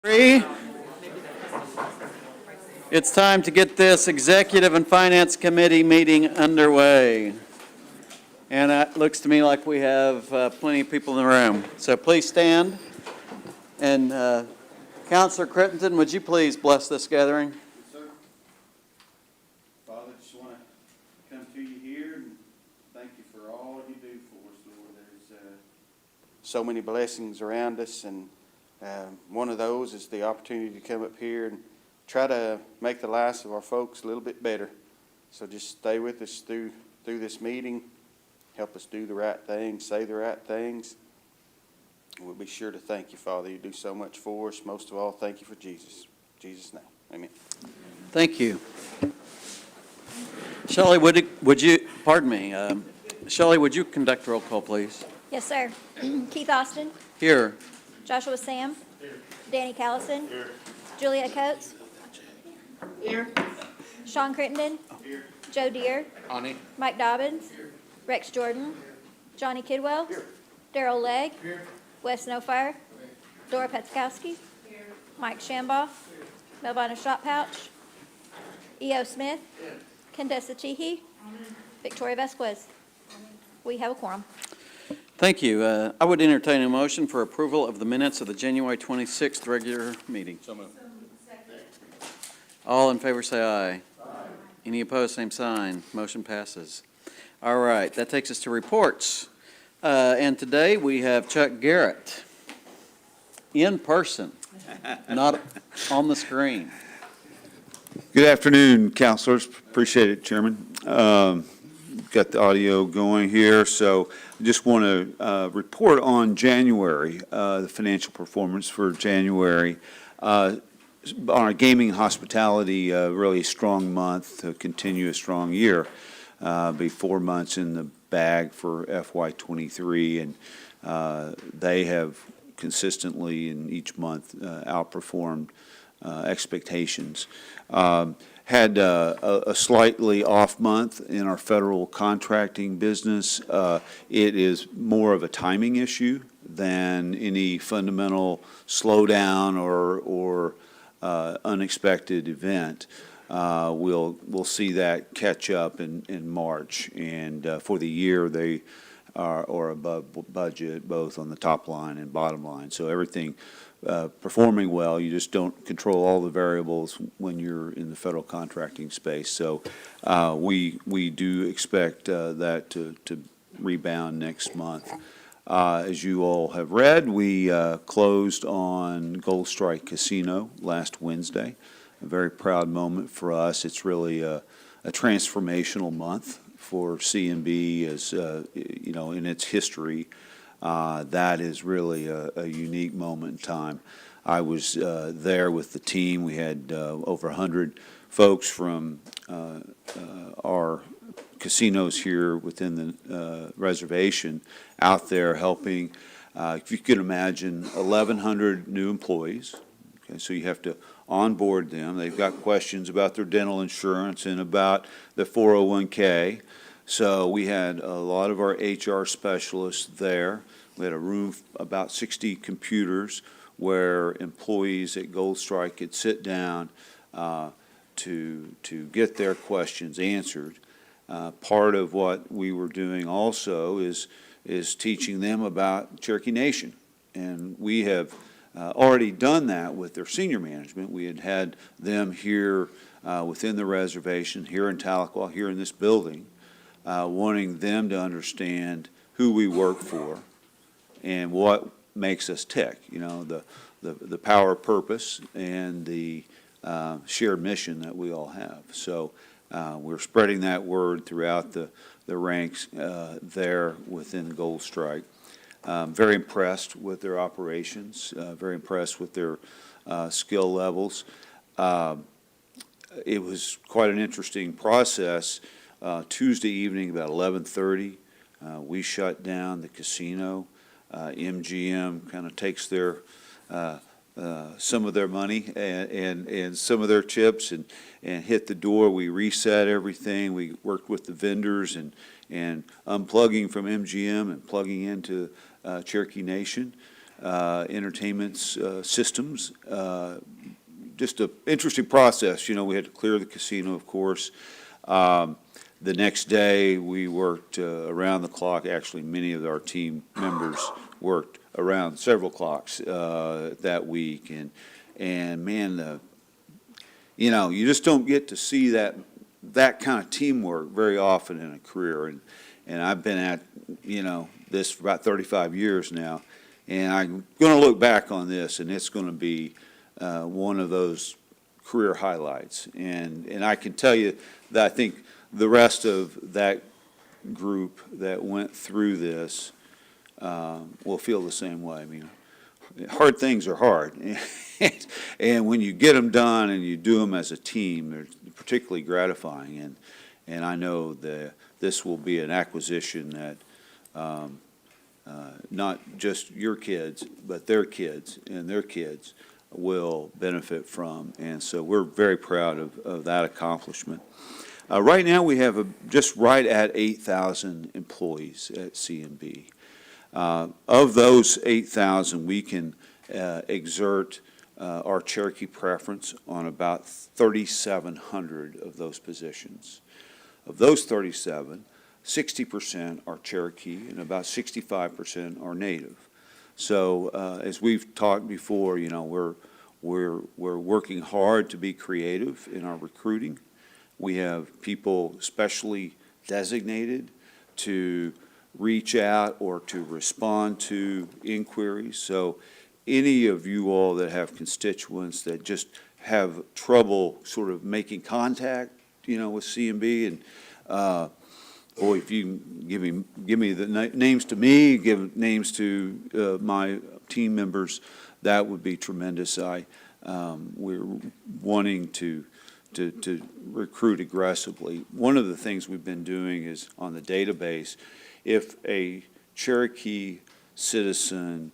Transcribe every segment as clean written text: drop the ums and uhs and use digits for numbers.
It's time to get this Executive and Finance Committee meeting underway. And it looks to me like we have plenty of people in the room. So please stand. And Councilor Crittenden, would you please bless this gathering? Yes, sir. Father, just want to come to you here and thank you for all you do for us, Lord. There's so many blessings around us, and one of those is the opportunity to come up here and try to make the lives of our folks a little bit better. So just stay with us through this meeting. Help us do the right things, say the right things. We'll be sure to thank you, Father. You do so much for us. Most of all, thank you for Jesus. In Jesus' name, amen. Thank you. Shelley, would you, pardon me, Shelley, would you conduct roll call, please? Yes, sir. Keith Austin. Here. Joshua Sam. Here. Danny Callison. Here. Juliet Coates. Here. Sean Crittenden. Here. Joe Deere. Connie. Mike Dobbins. Here. Rex Jordan. Johnny Kidwell. Here. Darrell Legg. Here. Wes Snowfire. Here. Dora Petzkowski. Here. Mike Shambaugh. Here. Melvina Shotpouch. E.O. Smith. Here. Condessa Cheehee. Victoria Vasquez. We have a quorum. Thank you. I would entertain a motion for approval of the minutes of the January 26th regular meeting. So moved. All in favor say aye. Aye. Any opposed, same sign. Motion passes. All right, that takes us to reports. And today we have Chuck Garrett in person, not on the screen. Good afternoon, councilors. Appreciate it, Chairman. Got the audio going here, so I just want to report on January, the financial performance for January. On our gaming hospitality, really strong month, to continue a strong year. Be 4 months in the bag for FY23, and they have consistently in each month outperformed expectations. Had a slightly off month in our federal contracting business. It is more of a timing issue than any fundamental slowdown or unexpected event. We'll see that catch up in March, and for the year they are above budget both on the top line and bottom line. So everything performing well. You just don't control all the variables when you're in the federal contracting space. So we do expect that to rebound next month. As you all have read, we closed on Gold Strike Casino last Wednesday. A very proud moment for us. It's really a transformational month for C&B, as you know, in its history. That is really a unique moment in time. I was there with the team. We had over 100 folks from our casinos here within the reservation out there helping. If you could imagine, 1,100 new employees. Okay, so you have to onboard them. They've got questions about their dental insurance and about the 401k. So we had a lot of our HR specialists there. We had a room, about 60 computers, where employees at Gold Strike could sit down to get their questions answered. Part of what we were doing also is teaching them about Cherokee Nation, and we have already done that with their senior management. We had them here within the reservation, here in Tahlequah, here in this building, wanting them to understand who we work for and what makes us tick. You know, the power, purpose, and the shared mission that we all have. So we're spreading that word throughout the ranks there within Gold Strike. Very impressed with their operations, very impressed with their skill levels. It was quite an interesting process. Tuesday evening, about 11:30, we shut down the casino. MGM kind of takes their some of their money and some of their chips and hit the door. We reset everything. We worked with the vendors and unplugging from MGM and plugging into Cherokee Nation. entertainment systems. Just an interesting process. You know, we had to clear the casino, of course. The next day, we worked around the clock. Actually, many of our team members worked around several clocks that week. And man, you know, you just don't get to see that kind of teamwork very often in a career. And I've been at, you know, this for about 35 years now. And I'm going to look back on this, and it's going to be one of those career highlights. And I can tell you that I think the rest of that group that went through this will feel the same way. I mean, hard things are hard. And when you get them done and you do them as a team, they're particularly gratifying. And I know that this will be an acquisition that not just your kids, but their kids and their kids will benefit from. And so we're very proud of that accomplishment. Right now, we have just right at 8,000 employees at C&B. Of those 8,000, we can exert our Cherokee preference on about 3,700 of those positions. Of those 37, 60% are Cherokee and about 65% are Native. So as we've talked before, you know, we're working hard to be creative in our recruiting. We have people specially designated to reach out or to respond to inquiries. So any of you all that have constituents that just have trouble sort of making contact, you know, with C&B, and boy, if you can give me the names to me, give names to my team members, that would be tremendous. We're wanting to recruit aggressively. One of the things we've been doing is on the database, if a Cherokee citizen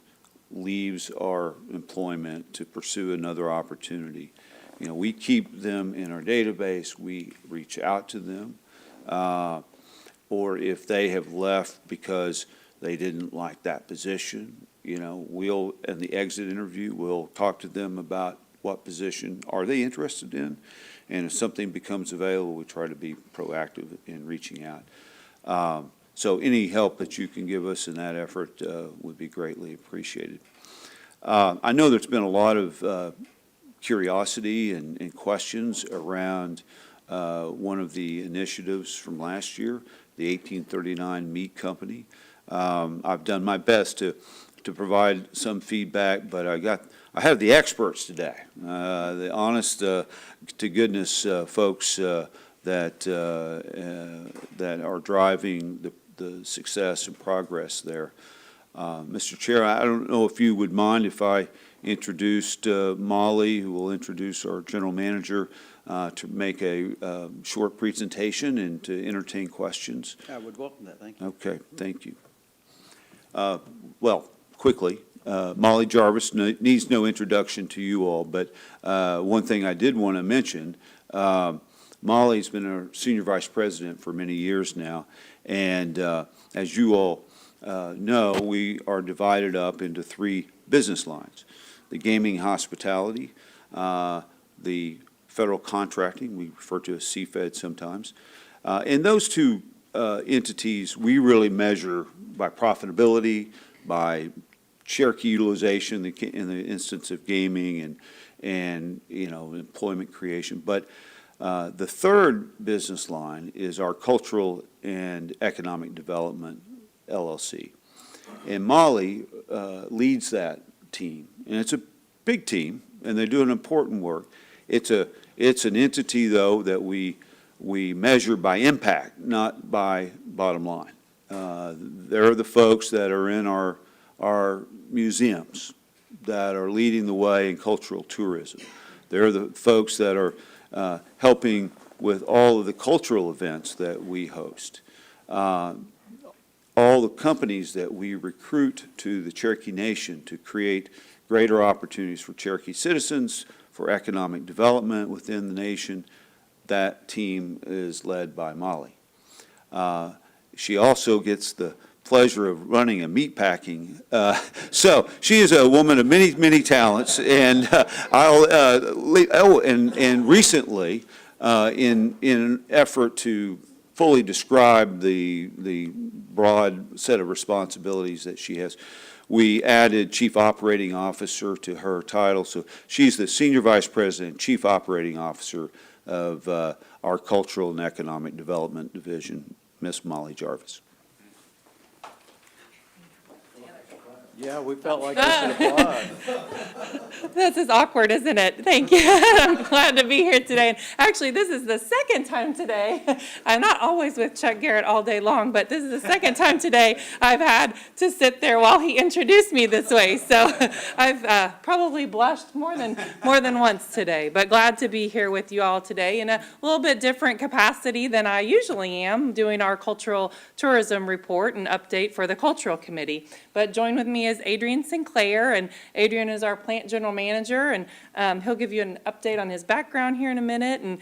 leaves our employment to pursue another opportunity, you know, we keep them in our database, we reach out to them, or if they have left because they didn't like that position, you know, we'll, in the exit interview, we'll talk to them about what position are they interested in, and if something becomes available, we try to be proactive in reaching out. So any help that you can give us in that effort would be greatly appreciated. I know there's been a lot of curiosity and questions around one of the initiatives from last year, the 1839 Meat Company. I've done my best to provide some feedback, but I have the experts today, the honest to goodness folks that are driving the success and progress there. Mr. Chair, I don't know if you would mind if I introduced Molly, who will introduce our general manager, to make a short presentation and to entertain questions. I would welcome that, thank you. Okay, thank you. Well, quickly, Molly Jarvis needs no introduction to you all, but one thing I did want to mention, Molly's been our senior vice president for many years now, and as you all know, we are divided up into 3 business lines: the gaming hospitality, the federal contracting, we refer to as CFED sometimes. And those 2 entities, we really measure by profitability, by Cherokee utilization in the instance of gaming and you know, employment creation. But the 3rd business line is our Cultural and Economic Development LLC. And Molly leads that team. And it's a big team, and they do an important work. It's an entity, though, that we measure by impact, not by bottom line. They're the folks that are in our museums that are leading the way in cultural tourism. They're the folks that are helping with all of the cultural events that we host. All the companies that we recruit to the Cherokee Nation to create greater opportunities for Cherokee citizens, for economic development within the nation, that team is led by Molly. She also gets the pleasure of running a meat packing. So she is a woman of many, many talents, and and recently, in an effort to fully describe the broad set of responsibilities that she has, we added Chief Operating Officer to her title. So she's the Senior Vice President, Chief Operating Officer of our Cultural and Economic Development Division, Miss Molly Jarvis. Yeah, we felt like we should applaud. This is awkward, isn't it? Thank you. I'm glad to be here today. And actually, this is the second time today. I'm not always with Chuck Garrett all day long, but this is the second time today I've had to sit there while he introduced me this way. So I've probably blushed more than once today, but glad to be here with you all today in a little bit different capacity than I usually am, doing our cultural tourism report and update for the Cultural Committee. But join with me is Adrian Sinclair, and Adrian is our plant general manager, and he'll give you an update on his background here in a minute. And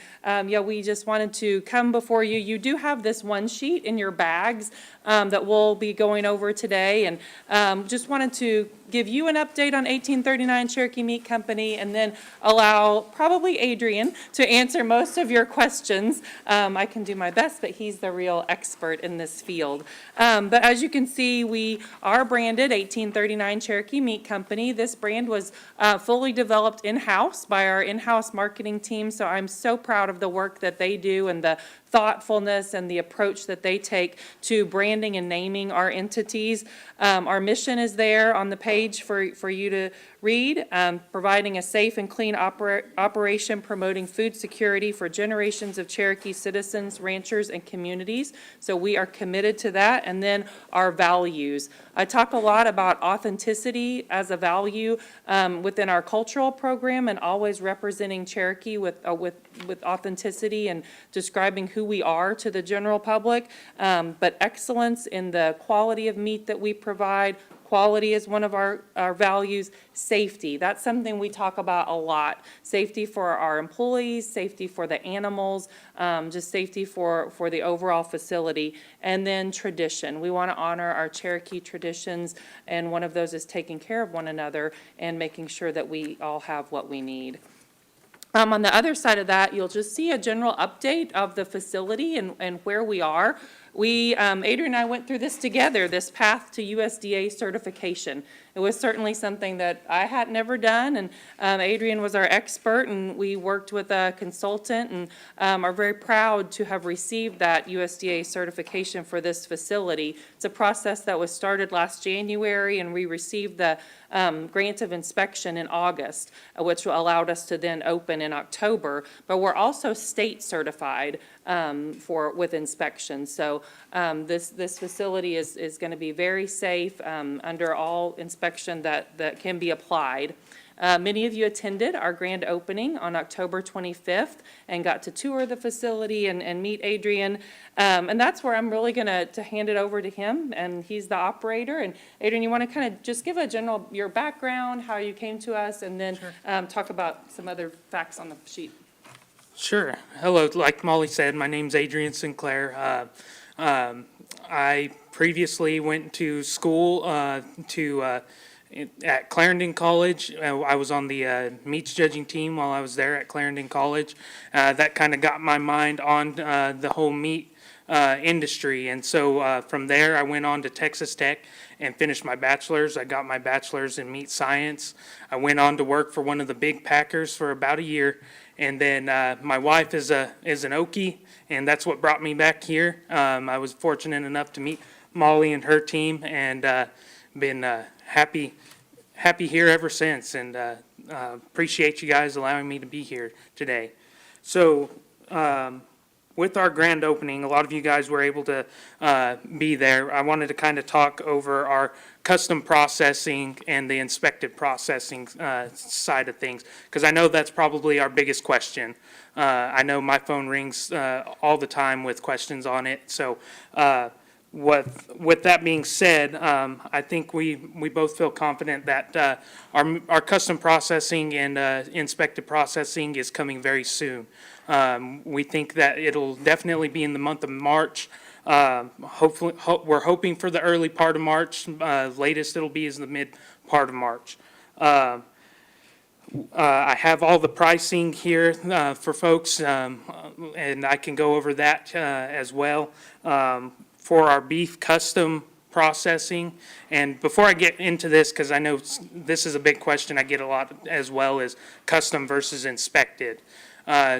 yeah, we just wanted to come before you. You do have this one sheet in your bags that we'll be going over today, and just wanted to give you an update on 1839 Cherokee Meat Company, and then allow probably Adrian to answer most of your questions. I can do my best, but he's the real expert in this field. But as you can see, we are branded 1839 Cherokee Meat Company. This brand was fully developed in-house by our in-house marketing team, so I'm so proud of the work that they do and the thoughtfulness and the approach that they take to branding and naming our entities. Our mission is there on the page for you to read, providing a safe and clean operation, promoting food security for generations of Cherokee citizens, ranchers, and communities. So we are committed to that. And then our values. I talk a lot about authenticity as a value within our cultural program, and always representing Cherokee with authenticity and describing who we are to the general public, but excellence in the quality of meat that we provide. Quality is one of our values. Safety, that's something we talk about a lot. Safety for our employees, safety for the animals, just safety for the overall facility. And then tradition. We want to honor our Cherokee traditions, and one of those is taking care of one another and making sure that we all have what we need. On the other side of that, you'll just see a general update of the facility and where we are. Adrian and I went through this together, this path to USDA certification. It was certainly something that I had never done, and Adrian was our expert, and we worked with a consultant, and are very proud to have received that USDA certification for this facility. It's a process that was started last January, and we received the grant of inspection in August, which allowed us to then open in October. But we're also state certified with inspection. So this facility is going to be very safe under all inspection that can be applied. Many of you attended our grand opening on October 25th and got to tour the facility and meet Adrian. And that's where I'm really going to hand it over to him, and he's the operator. And Adrian, you want to kind of just give a general, your background, how you came to us, and then talk about some other facts on the sheet. Sure. Hello, like Molly said, my name's Adrian Sinclair. I previously went to school at Clarendon College. I was on the meats judging team while I was there at Clarendon College. That kind of got my mind on the whole meat industry. And so from there, I went on to Texas Tech and finished my bachelor's. I got my bachelor's in meat science. I went on to work for one of the big packers for about a year. And then my wife is an Okie, and that's what brought me back here. I was fortunate enough to meet Molly and her team, and been happy here ever since, and appreciate you guys allowing me to be here today. So with our grand opening, a lot of you guys were able to be there. I wanted to kind of talk over our custom processing and the inspected processing side of things, because I know that's probably our biggest question. I know my phone rings all the time with questions on it. So with that being said, I think we both feel confident that our custom processing and inspected processing is coming very soon. We think that it'll definitely be in the month of March. Hopefully, we're hoping for the early part of March. Latest it'll be is the mid part of March. I have all the pricing here for folks, and I can go over that as well. For our beef custom processing, and before I get into this, because I know this is a big question I get a lot as well, is custom versus inspected.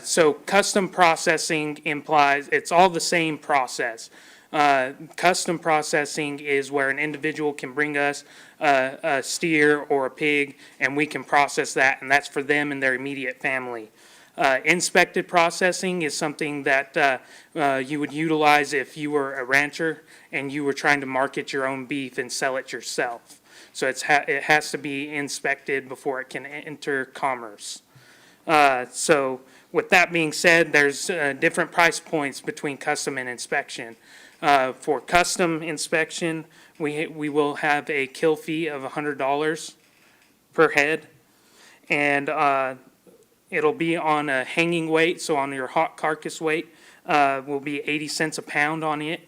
So custom processing implies it's all the same process. Custom processing is where an individual can bring us a steer or a pig, and we can process that, and that's for them and their immediate family. Inspected processing is something that you would utilize if you were a rancher and you were trying to market your own beef and sell it yourself. So it has to be inspected before it can enter commerce. So with that being said, there's different price points between custom and inspection. For custom inspection, we will have a kill fee of $100 per head, and it'll be on a hanging weight, so on your hot carcass weight will be 80 cents a pound on it.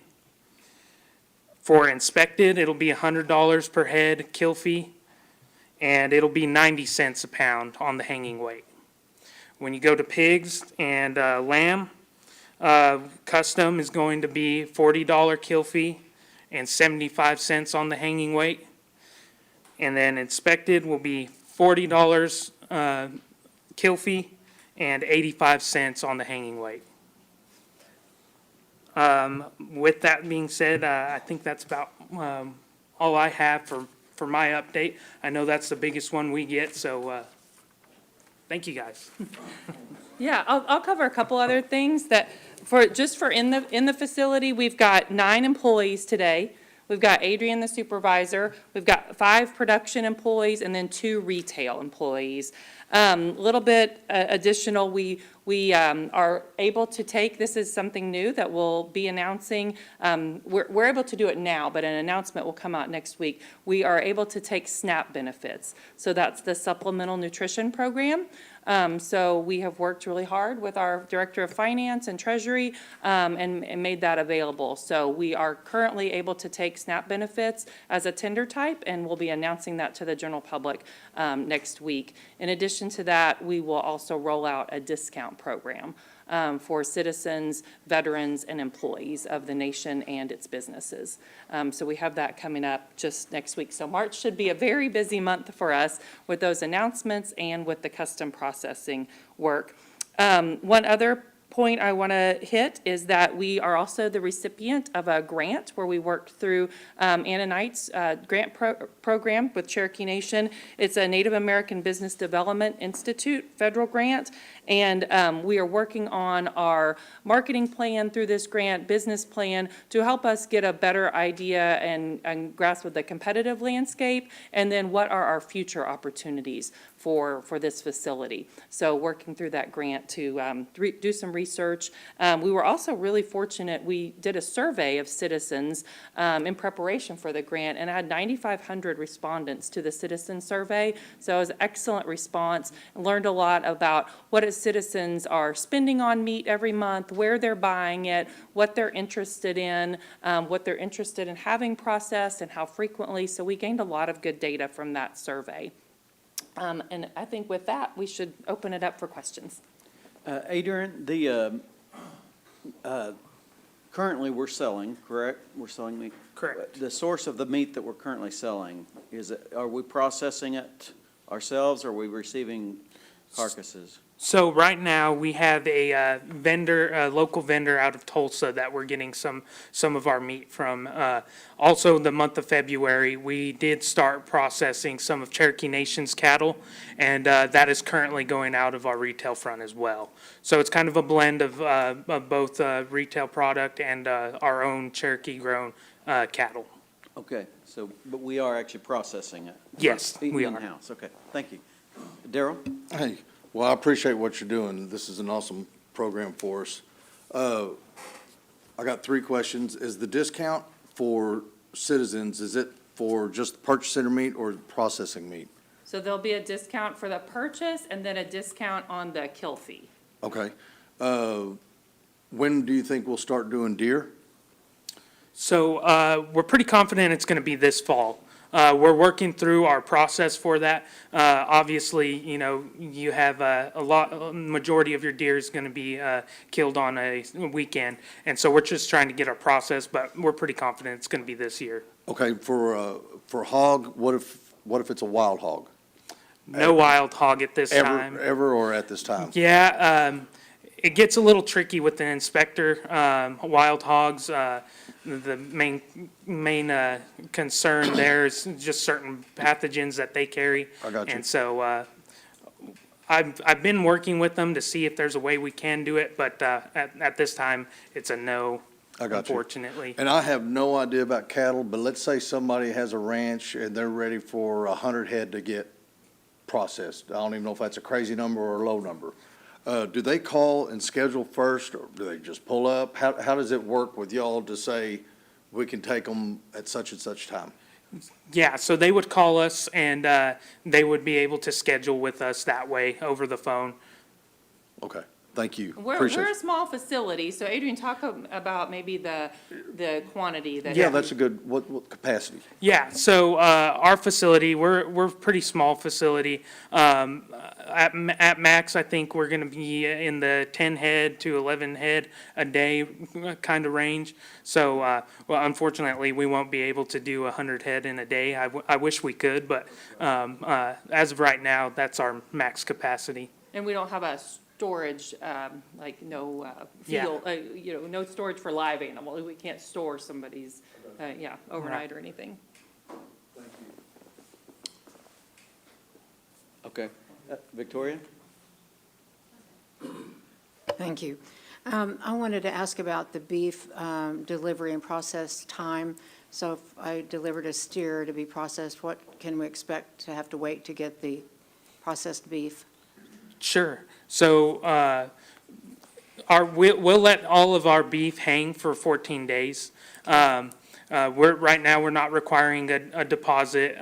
For inspected, it'll be $100 per head kill fee, and it'll be 90 cents a pound on the hanging weight. When you go to pigs and lamb, custom is going to be $40 kill fee and 75 cents on the hanging weight. And then inspected will be $40 kill fee and 85 cents on the hanging weight. With that being said, I think that's about all I have for my update. I know that's the biggest one we get, so thank you guys. Yeah, I'll cover a couple other things that for in the facility, we've got 9 employees today. We've got Adrian, the supervisor. We've got 5 production employees and then 2 retail employees. Little bit additional, we are able to take, this is something new that we'll be announcing. We're able to do it now, but an announcement will come out next week. We are able to take SNAP benefits. So that's the Supplemental Nutrition Program. So we have worked really hard with our Director of Finance and Treasury and made that available. So we are currently able to take SNAP benefits as a tender type, and we'll be announcing that to the general public next week. In addition to that, we will also roll out a discount program for citizens, veterans, and employees of the nation and its businesses. So we have that coming up just next week. So March should be a very busy month for us with those announcements and with the custom processing work. One other point I want to hit is that we are also the recipient of a grant where we worked through Anna Knight's grant program with Cherokee Nation. It's a Native American Business Development Institute federal grant, and we are working on our marketing plan through this grant, business plan, to help us get a better idea and grasp of the competitive landscape, and then what are our future opportunities for this facility. So working through that grant to do some research. We were also really fortunate. We did a survey of citizens in preparation for the grant and had 9,500 respondents to the citizen survey. So it was an excellent response. Learned a lot about what citizens are spending on meat every month, where they're buying it, what they're interested in having processed, and how frequently. So we gained a lot of good data from that survey. And I think with that, we should open it up for questions. Adrian, currently we're selling, correct? We're selling meat? Correct. The source of the meat that we're currently selling, are we processing it ourselves, or are we receiving carcasses? So right now, we have a local vendor out of Tulsa that we're getting some of our meat from. Also, the month of February, we did start processing some of Cherokee Nation's cattle, and that is currently going out of our retail front as well. So it's kind of a blend of both retail product and our own Cherokee-grown cattle. Okay, but we are actually processing it? Yes, we are. In-house, okay, thank you. Darryl? Hey, well, I appreciate what you're doing. This is an awesome program for us. I got 3 questions. Is the discount for citizens, is it for just purchase center meat or processing meat? So there'll be a discount for the purchase and then a discount on the kill fee. Okay. When do you think we'll start doing deer? So we're pretty confident it's going to be this fall. We're working through our process for that. Obviously, you know, you have majority of your deer is going to be killed on a weekend. And so we're just trying to get our process, but we're pretty confident it's going to be this year. Okay, for hog, what if it's a wild hog? No wild hog at this time. Ever or at this time? Yeah, it gets a little tricky with the inspector. Wild hogs, the main concern there is just certain pathogens that they carry. I got you. And so I've been working with them to see if there's a way we can do it, but at this time, it's a no, I got you. unfortunately. And I have no idea about cattle, but let's say somebody has a ranch and they're ready for 100 head to get processed. I don't even know if that's a crazy number or a low number. Do they call and schedule first, or do they just pull up? How does it work with y'all to say we can take them at such and such time? Yeah, so they would call us and they would be able to schedule with us that way over the phone. Okay, thank you. We're Appreciate a it. small facility, so Adrian, talk about maybe the quantity that. Yeah, that's a good, what capacity? Yeah, so our facility, we're a pretty small facility. At max, I think we're going to be in the 10 head to 11 head a day kind of range. So, well, unfortunately, we won't be able to do 100 head in a day. I wish we could, but as of right now, that's our max capacity. And we don't have a storage, like no field, no storage for live animal. We can't store somebody's, overnight or anything. Okay. Victoria? Thank you. I wanted to ask about the beef delivery and process time. So if I delivered a steer to be processed, what can we expect to have to wait to get the processed beef? Sure. So we'll let all of our beef hang for 14 days. Right now, we're not requiring a deposit.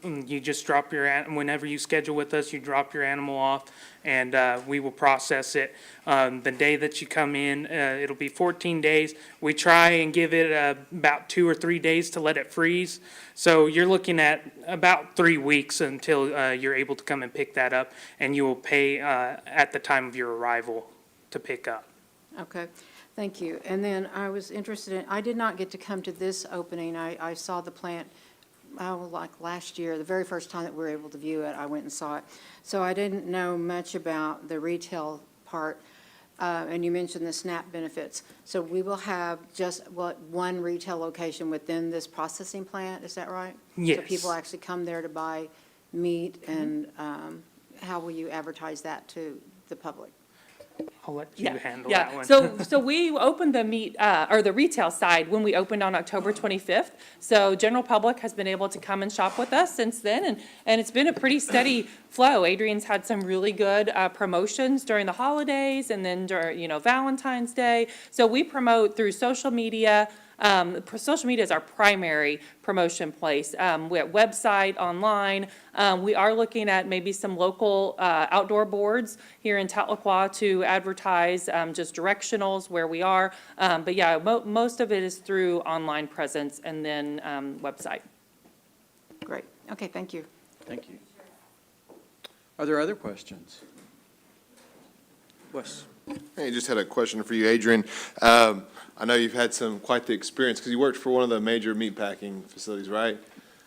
You just drop whenever you schedule with us, you drop your animal off, and we will process it. The day that you come in, it'll be 14 days. We try and give it about 2 or 3 days to let it freeze. So you're looking at about 3 weeks until you're able to come and pick that up, and you will pay at the time of your arrival to pick up. Okay, thank you. And then I was interested in, I did not get to come to this opening. I saw the plant, like last year, the very first time that we were able to view it, I went and saw it. So I didn't know much about the retail part, and you mentioned the SNAP benefits. So we will have just, one retail location within this processing plant, is that right? Yes. So people actually come there to buy meat, and how will you advertise that to the public? I'll let you handle Yeah. that one. So we opened the meat, or the retail side when we opened on October 25th. So general public has been able to come and shop with us since then, and it's been a pretty steady flow. Adrian's had some really good promotions during the holidays and then during, Valentine's Day. So we promote through social media. Social media is our primary promotion place. We have website, online. We are looking at maybe some local outdoor boards here in Tahlequah to advertise just directionals where we are. But yeah, most of it is through online presence and then website. Great. Okay, thank you. Thank you. Are there other questions? Wes? Hey, just had a question for you, Adrian. I know you've had quite the experience, because you worked for one of the major meatpacking facilities, right?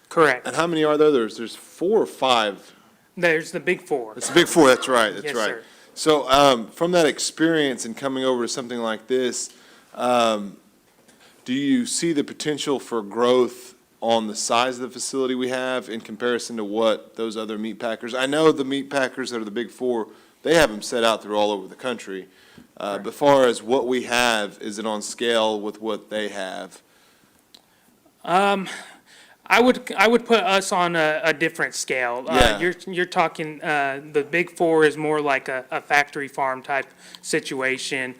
Correct. And how many are there? There's 4 or 5. There's the big 4. It's the big 4, that's right, that's Yes, right. sir. So, from that experience and coming over to something like this, do you see the potential for growth on the size of the facility we have in comparison to what those other meatpackers? I know the meatpackers that are the big 4, they have them set out through all over the country. But as far as what we have, is it on scale with what they have? I would put us on a different scale. Yeah. You're talking, the big 4 is more like a factory farm type situation,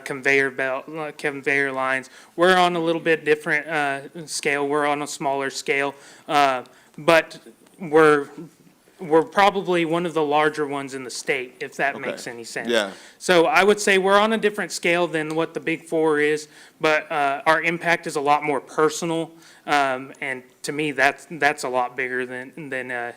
conveyor lines. We're on a little bit different scale. We're on a smaller scale, but we're we're probably one of the larger ones in the state, if that Okay. makes any sense. Yeah. So I would say we're on a different scale than what the Big Four is, but our impact is a lot more personal. And to me, that's a lot bigger than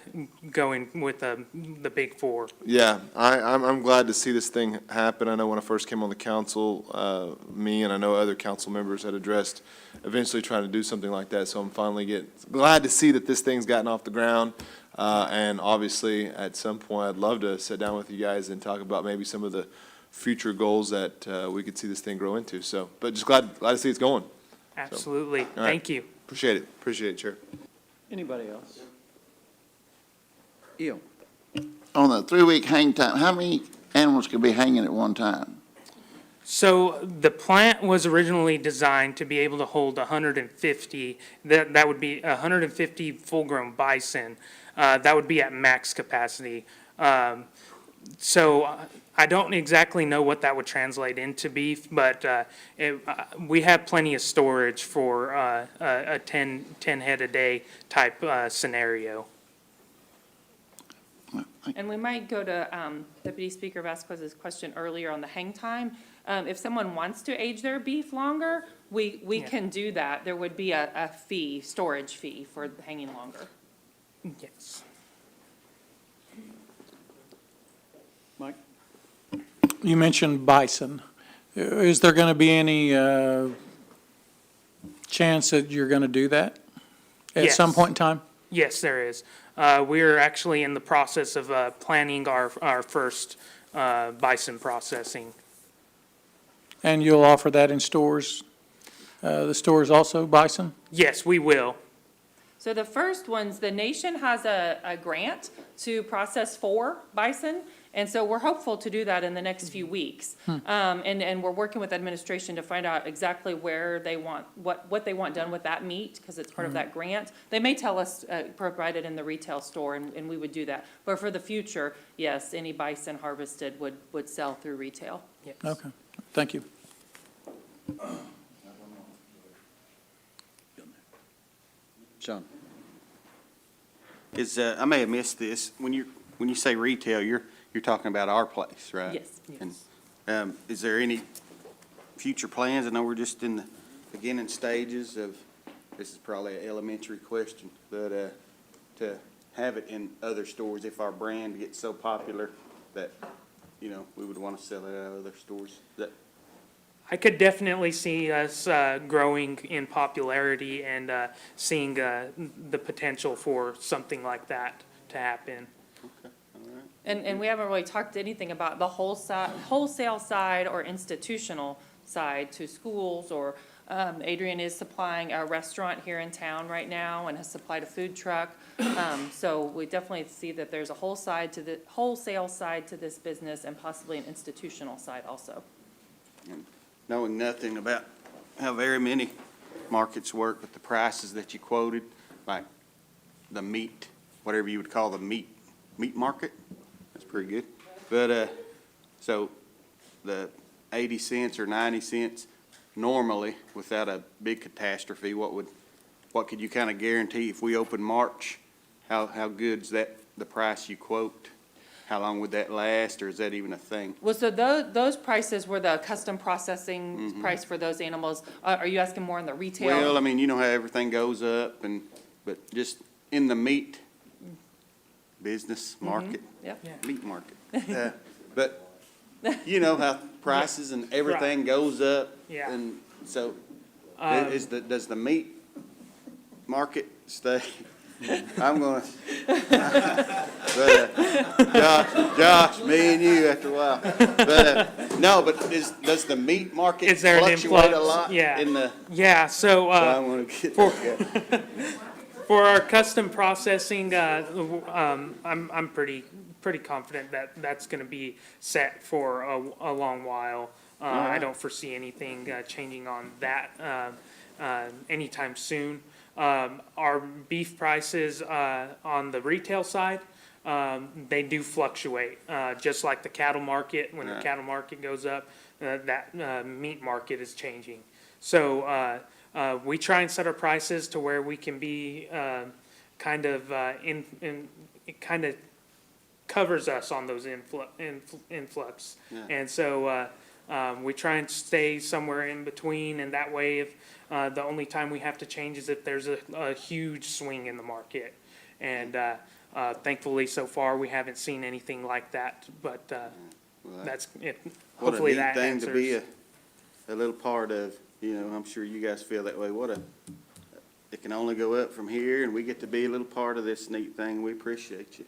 going with the Big Four. Yeah, I'm glad to see this thing happen. I know when I first came on the council, me and I know other council members had addressed eventually trying to do something like that. So I'm finally glad to see that this thing's gotten off the ground. And obviously, at some point, I'd love to sit down with you guys and talk about maybe some of the future goals that we could see this thing grow into. So, but just glad to see it's going. Absolutely. right. Thank you. Appreciate it, Chair. Anybody else? Eel. On the 3-week hang time, how many animals could be hanging at one time? So the plant was originally designed to be able to hold 150, that would be 150 full-grown bison. That would be at max capacity. So I don't exactly know what that would translate into beef, but we have plenty of storage for a 10 head a day type scenario. And we might go to Deputy Speaker Vasquez's question earlier on the hang time. If someone wants to age their beef longer, we Yeah. can do that. There would be a fee, storage fee for hanging longer. Yes. Mike? You mentioned bison. Is there going to be any chance that you're going to do that at some Yes. point in time? Yes, there is. We're actually in the process of planning our first bison processing. And you'll offer that in stores? The stores also bison? Yes, we will. So the first ones, the nation has a grant to process 4 bison, and so we're hopeful to do that in the next few weeks. And we're working with administration to find out exactly where they want, what they want done with that meat, because it's part of that grant. They may tell us, provide it in the retail store, and we would do that. But for the future, yes, any bison harvested would sell through retail. Yes. Okay, thank you. Sean? I may have missed this. When you say retail, you're talking about our place, right? Yes, yes. And, is there any future plans? I know we're just in the beginning stages of, this is probably an elementary question, but, to have it in other stores if our brand gets so popular that, we would want to sell it at other stores. I could definitely see us growing in popularity and seeing the potential for something like that to happen. And we haven't really talked anything about the wholesale side or institutional side to schools, or Adrian is supplying a restaurant here in town right now and has supplied a food truck. So we definitely see that there's a wholesale side to this business and possibly an institutional side also. Knowing nothing about how very many markets work with the prices that you quoted, like the meat, whatever you would call the meat market, that's pretty good. But, so the 80 cents or 90 cents normally, without a big catastrophe, what could you kind of guarantee if we open March? How good's that, the price you quote? How long would that last, or is that even a thing? Well, so those prices were the custom processing price for those animals. Are you asking more on the retail? Well, I mean, you know how everything goes up, but just in the meat business market, Yep. meat market. But you know how prices and everything goes up. Yeah. And so, does the meat market stay? I'm gonna, but, Josh, me and you after a while. But, no, but does the meat market Is there an fluctuate a influx? lot? Yeah. In the, Yeah, so I wanna get that. for our custom processing, I'm pretty confident that that's going to be set for a long while. I don't foresee anything changing on that anytime soon. Our beef prices on the retail side, they do fluctuate, just like the cattle market. When the cattle market goes up, that meat market is changing. So we try and set our prices to where we can be kind of covers us on those influx. Yeah. And so, we try and stay somewhere in between, and that way, if, the only time we have to change is if there's a huge swing in the market. And, thankfully, so far, we haven't seen anything like that, but, Well, that's, it. What a Hopefully neat that thing to be answers. a little part of, you know, I'm sure you guys feel that way. It can only go up from here, and we get to be a little part of this neat thing. We appreciate you.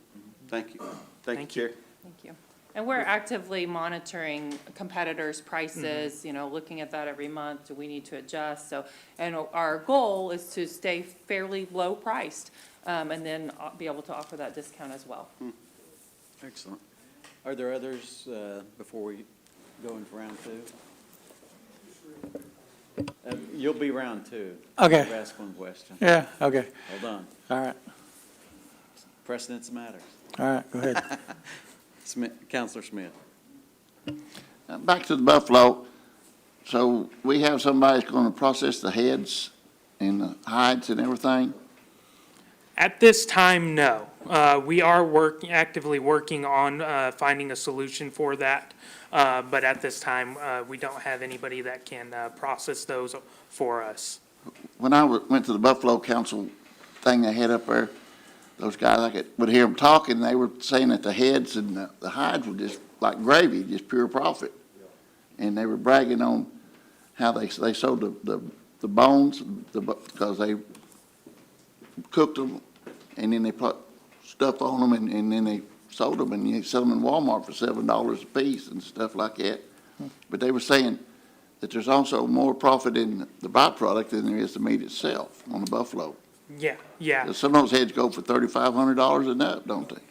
Thank you. Thank you, Thank you. Chair. Thank you. And we're actively monitoring competitors' prices, you know, looking at that every month. Do we need to adjust? So, and our goal is to stay fairly low priced, and then be able to offer that discount as well. Excellent. Are there others before we go into round two? You'll be round two. Okay. You ask one question. Yeah, okay, Hold on. all right, Precedence matters. all right, go ahead. Counselor Smith. Back to the buffalo. So we have somebody that's gonna process the heads and the hides and everything? At this time, no. We are actively working on finding a solution for that. But at this time, we don't have anybody that can process those for us. When I went to the Buffalo Council thing they had up there, those guys, I would hear them talking, they were saying that the heads and the hides were just like gravy, just pure profit. And they were bragging on how they sold the bones, because they cooked them, and then they put stuff on them, and then they sold them, and you sell them in Walmart for $7 a piece and stuff like that. But they were saying that there's also more profit in the byproduct than there is the meat itself on the buffalo. Yeah. Some of those heads go for $3,500 and up, don't they?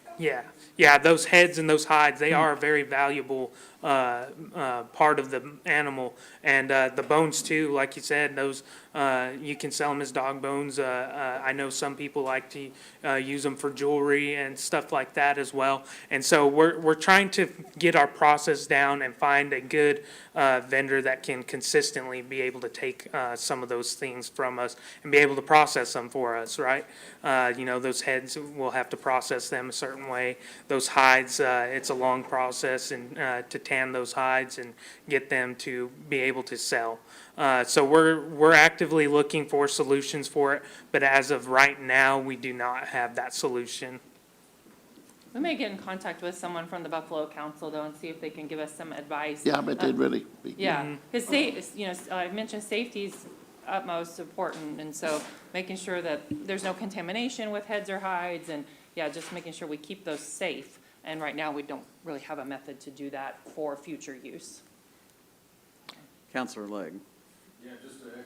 Yeah, those heads and those hides, they are a very valuable part of the animal. And the bones too, like you said, those, you can sell them as dog bones. I know some people like to use them for jewelry and stuff like that as well. And so we're trying to get our process down and find a good vendor that can consistently be able to take some of those things from us and be able to process them for us, right? Those heads, we'll have to process them a certain way. Those hides, it's a long process and to tan those hides and get them to be able to sell. So we're actively looking for solutions for it, but as of right now, we do not have that solution. We may get in contact with someone from the Buffalo Council though and see if they can give us some advice. Yeah, I bet they'd really be. Yeah, because I mentioned safety's utmost important, and so making sure that there's no contamination with heads or hides, and yeah, just making sure we keep those safe. And right now, we don't really have a method to do that for future use. Counselor Legg.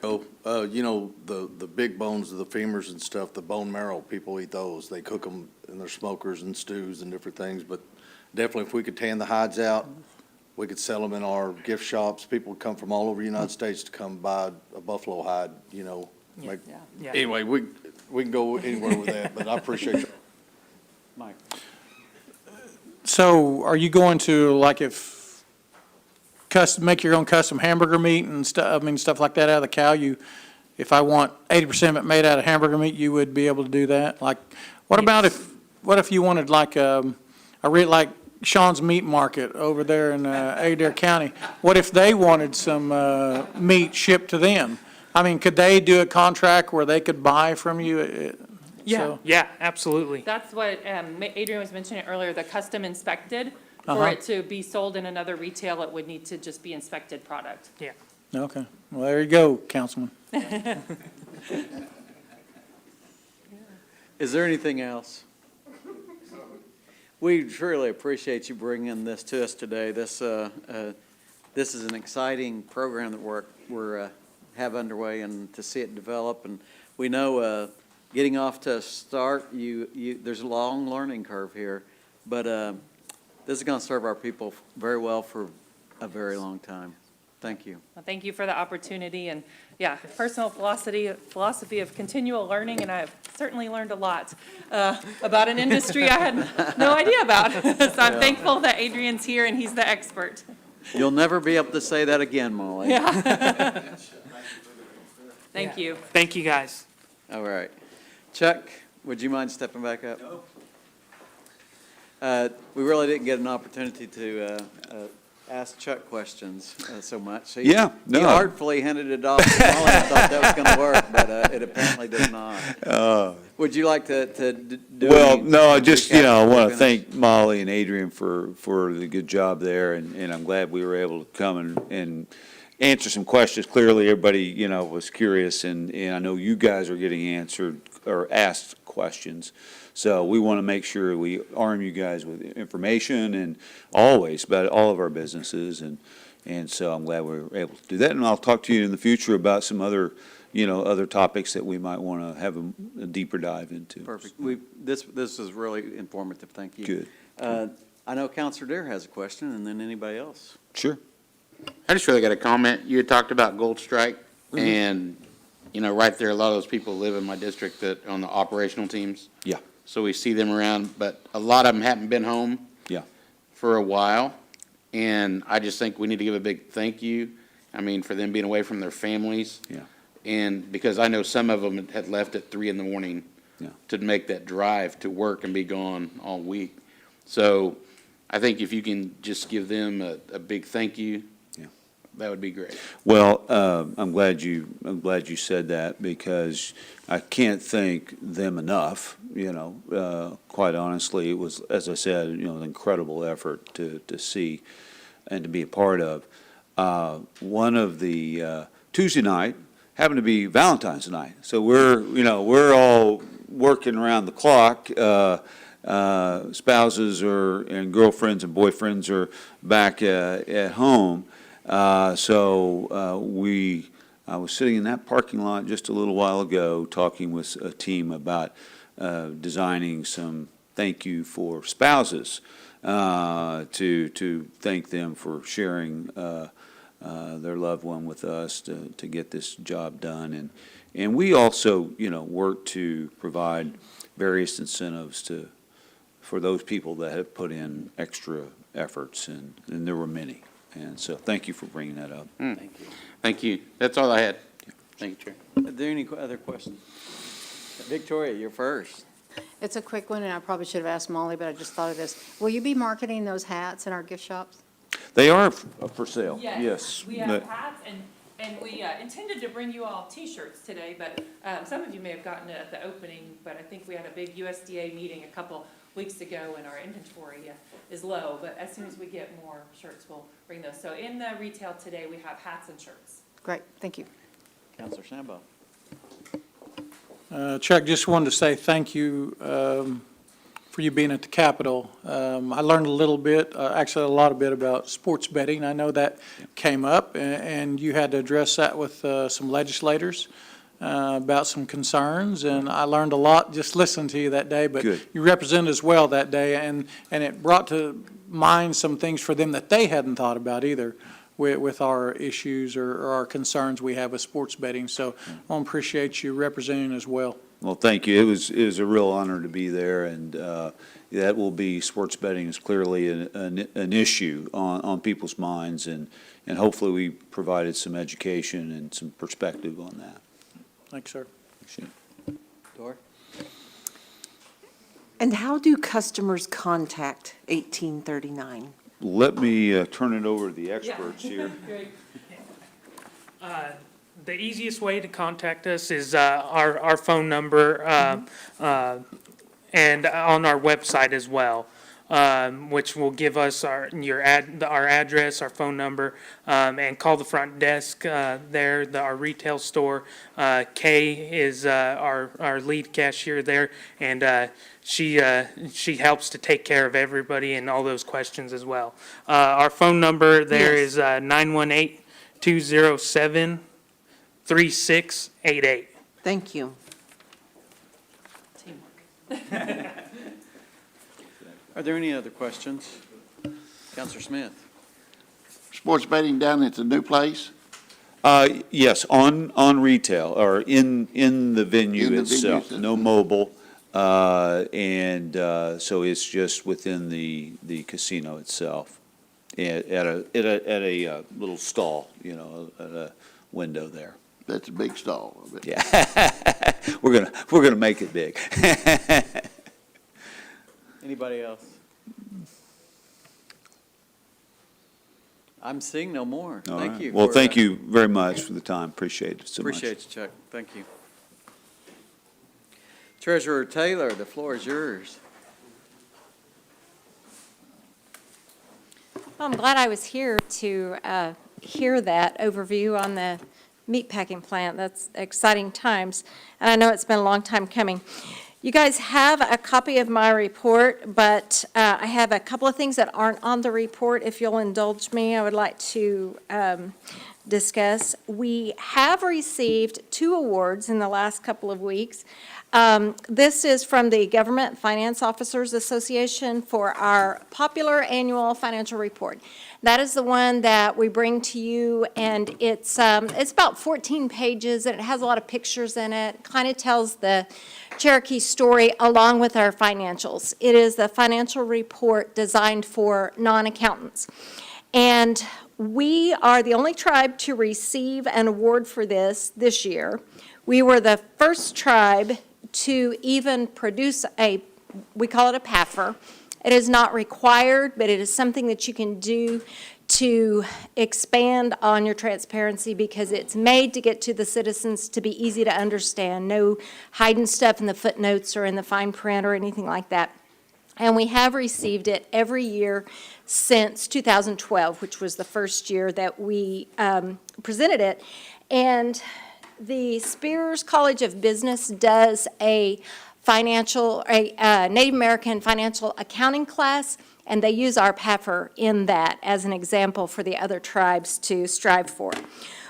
The big bones of the femurs and stuff, the bone marrow, people eat those. They cook them in their smokers and stews and different things. But definitely, if we could tan the hides out, we could sell them in our gift shops. People would come from all over the United States to come buy a buffalo hide, make- Yeah. Anyway, we can go anywhere with that, but I appreciate you. Mike. So are you going to, like, make your own custom hamburger meat and stuff like that out of the cow? If I want 80% of it made out of hamburger meat, you would be able to do that? Like, what if you wanted like, like Sean's Meat Market over there in Adair County? What if they wanted some meat shipped to them? I mean, could they do a contract where they could buy from you? Yeah, absolutely. That's what Adrian was mentioning earlier, the custom inspected. For it to be sold in another retail, it would need to just be inspected product. Yeah. Okay, well, there you go, Councilman. Is there anything else? We truly appreciate you bringing this to us today. This is an exciting program that we're have underway, and to see it develop. And we know getting off to a start, there's a long learning curve here, but this is going to serve our people very well for a very long time. Thank you. Well, thank you for the opportunity, and yeah, personal philosophy of continual learning, and I have certainly learned a lot about an industry I had no idea about. So I'm thankful that Adrian's here and he's the expert. You'll never be able to say that again, Molly. Yeah. Thank you. Thank you, guys. All right. Chuck, would you mind stepping back up? We really didn't get an opportunity to ask Chuck questions so much. Yeah, He no. artfully handed it off to Molly. I thought that was going to work, but it apparently did not. Would you like to do Well, any no, I just, recap I before we want to finish? thank Molly and Adrian for the good job there, and I'm glad we were able to come and answer some questions. Clearly, everybody, was curious, and I know you guys are getting answered or asked questions. So we want to make sure we arm you guys with information and always about all of our businesses, and so I'm glad we were able to do that. And I'll talk to you in the future about some other, other topics that we might want to have a deeper dive into. Perfect. This is really informative. Thank you. Good. I know Counselor Dare has a question, and then anybody else. Sure. I just really got a comment. You had talked about Gold Strike, and, right there, a lot of those people live in my district that on the operational teams. Yeah. So we see them around, but a lot of them haven't been home. Yeah. For a while, and I just think we need to give a big thank you, for them being away from their families. Yeah. And because I know some of them had left at 3 a.m. Yeah. to make that drive to work and be gone all week. So I think if you can just give them a big thank you, that would be great. Well, I'm glad you said that, because I can't thank them enough, quite honestly. It was, as I said, an incredible effort to see and to be a part of. One of the, Tuesday night happened to be Valentine's night. So we're all working around the clock. Spouses and girlfriends and boyfriends are back at home. I was sitting in that parking lot just a little while ago, talking with a team about designing some thank you for spouses, to thank them for sharing their loved one with us to get this job done. And we also, work to provide various incentives for those people that have put in extra efforts, and there were many. And so, thank you for bringing that up. Thank you. Thank you. That's all I had. Thank you, Chair. Are there any other questions? Victoria, you're first. It's a quick one, and I probably should have asked Molly, but I just thought of this. Will you be marketing those hats in our gift shops? They are for sale, yes. We have hats, and we intended to bring you all T-shirts today, but some of you may have gotten it at the opening, but I think we had a big USDA meeting a couple weeks ago, and our inventory is low, but as soon as we get more shirts, we'll bring those. So in the retail today, we have hats and shirts. Great, thank you. Counselor Sambo. Chuck, just wanted to say thank you for you being at the Capitol. I learned a little bit, actually a lot about sports betting. I know that came up, and you had to address that with some legislators about some concerns, and I learned a lot just listening to you that day. But Good. you represented us well that day, and it brought to mind some things for them that they hadn't thought about either with our issues or our concerns we have with sports betting. So I appreciate you representing as well. Well, thank you. It was a real honor to be there, and that will be, sports betting is clearly an issue on people's minds, and hopefully we provided some education and some perspective on that. Thanks, sir. Appreciate it. Dor? And how do customers contact 1839? Let me turn it over to the experts here. Great. The easiest way to contact us is our phone number and on our website as well, which will give us our address, our phone number, and call the front desk there, our retail store. Kay is our lead cashier there, and she helps to take care of everybody and all those questions as well. Our phone number there is 918-207-3688. Thank you. Are there any other questions? Counselor Smith? Sports betting down at the new place? Yes, on retail, or in the venue In the venue itself, itself. no mobile. So it's just within the casino itself, at a little stall, at a window there. That's a big stall. I bet. Yeah. We're gonna make it big. Anybody else? I'm seeing no more. All Thank right. you. Well, for, thank you very much for the time. Appreciate it so much. Appreciate you, Chuck. Thank you. Treasurer Taylor, the floor is yours. Well, I'm glad I was here to hear that overview on the meatpacking plant. That's exciting times, and I know it's been a long time coming. You guys have a copy of my report, but I have a couple of things that aren't on the report. If you'll indulge me, I would like to discuss. We have received 2 awards in the last couple of weeks. This is from the Government Finance Officers Association for our popular annual financial report. That is the one that we bring to you, and it's about 14 pages, and it has a lot of pictures in it. Kind of tells the Cherokee story along with our financials. It is the financial report designed for non-accountants. And we are the only tribe to receive an award for this year. We were the first tribe to even produce we call it a PAFR. It is not required, but it is something that you can do to expand on your transparency because it's made to get to the citizens to be easy to understand. No hiding stuff in the footnotes or in the fine print or anything like that. And we have received it every year since 2012, which was the first year that we presented it. And the Spears College of Business does a Native American financial accounting class, and they use our PAFR in that as an example for the other tribes to strive for.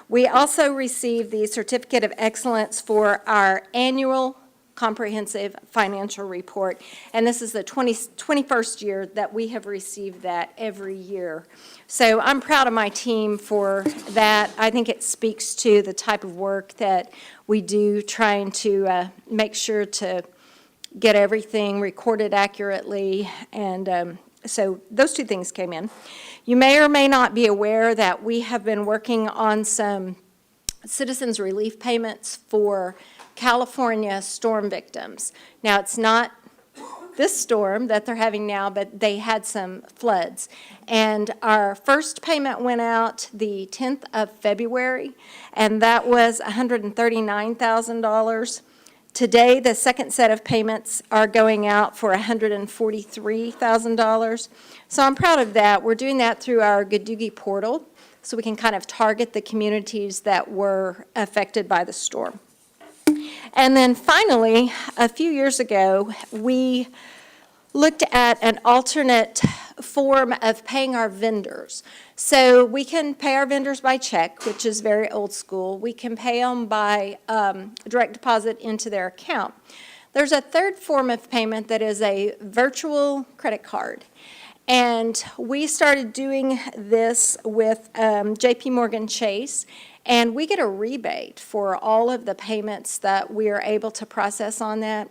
We also received the Certificate of Excellence for our annual comprehensive financial report, and this is the 21st year that we have received that every year. So I'm proud of my team for that. I think it speaks to the type of work that we do, trying to make sure to get everything recorded accurately, and so those 2 things came in. You may or may not be aware that we have been working on some citizens relief payments for California storm victims. Now, it's not this storm that they're having now, but they had some floods. And our first payment went out the 10th of February, and that was $139,000. Today, the second set of payments are going out for $143,000. So I'm proud of that. We're doing that through our Gadoogie portal, so we can kind of target the communities that were affected by the storm. And then finally, a few years ago, we looked at an alternate form of paying our vendors. So we can pay our vendors by check, which is very old school. We can pay them by direct deposit into their account. There's a third form of payment that is a virtual credit card. And we started doing this with JP Morgan Chase, and we get a rebate for all of the payments that we are able to process on that.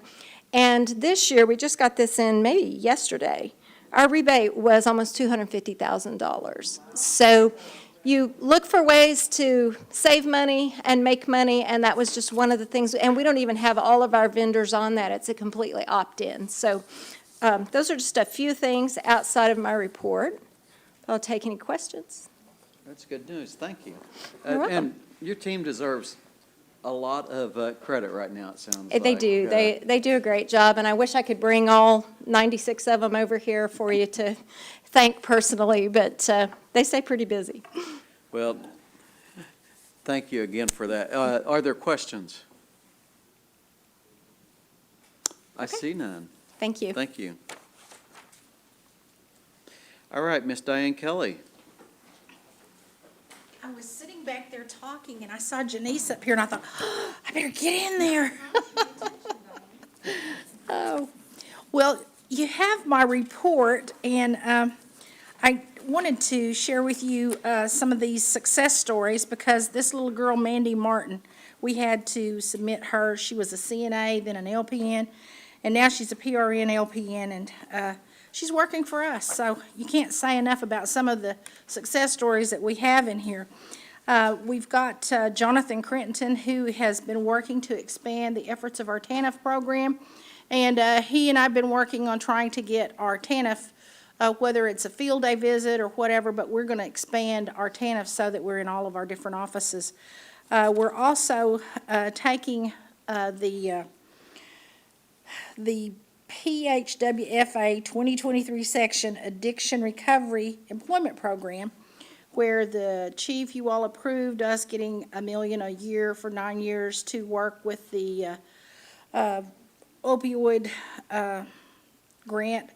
And this year, we just got this in maybe yesterday, our rebate was almost $250,000. So you look for ways to save money and make money, and that was just one of the things. And we don't even have all of our vendors on that. It's a completely opt-in. So those are just a few things outside of my report. I'll take any questions. That's good news. Thank you. You're welcome. And your team deserves a lot of credit right now, it sounds like. They do. They do a great job, and I wish I could bring all 96 of them over here for you to thank personally, but they stay pretty busy. Well, thank you again for that. Are there questions? I see none. Thank you. Thank you. All right, Miss Diane Kelly. I was sitting back there talking, and I saw Janice up here, and I thought, oh, I better get in there. Oh, well, you have my report, and I wanted to share with you some of these success stories because this little girl, Mandy Martin, we had to submit her. She was a CNA, then an LPN, and now she's a PRN, LPN, and she's working for us. So you can't say enough about some of the success stories that we have in here. We've got Jonathan Crenton, who has been working to expand the efforts of our TANF program. And he and I have been working on trying to get our TANF whether it's a field day visit or whatever, but we're going to expand our TANF so that we're in all of our different offices. We're also taking the PHWFA 2023 section Addiction Recovery Employment Program, where the chief, you all approved us getting $1 million a year for 9 years to work with the opioid grant.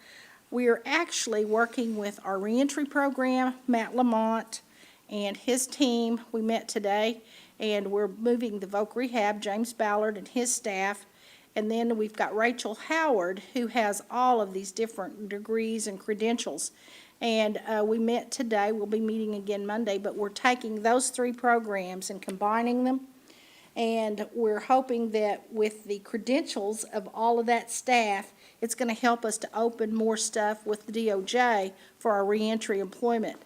We are actually working with our reentry program, Matt Lamont and his team. We met today, and we're moving the Voc Rehab, James Ballard and his staff. And then we've got Rachel Howard, who has all of these different degrees and credentials. And we met today. We'll be meeting again Monday, but we're taking those 3 programs and combining them. And we're hoping that with the credentials of all of that staff, it's going to help us to open more stuff with the DOJ for our reentry employment.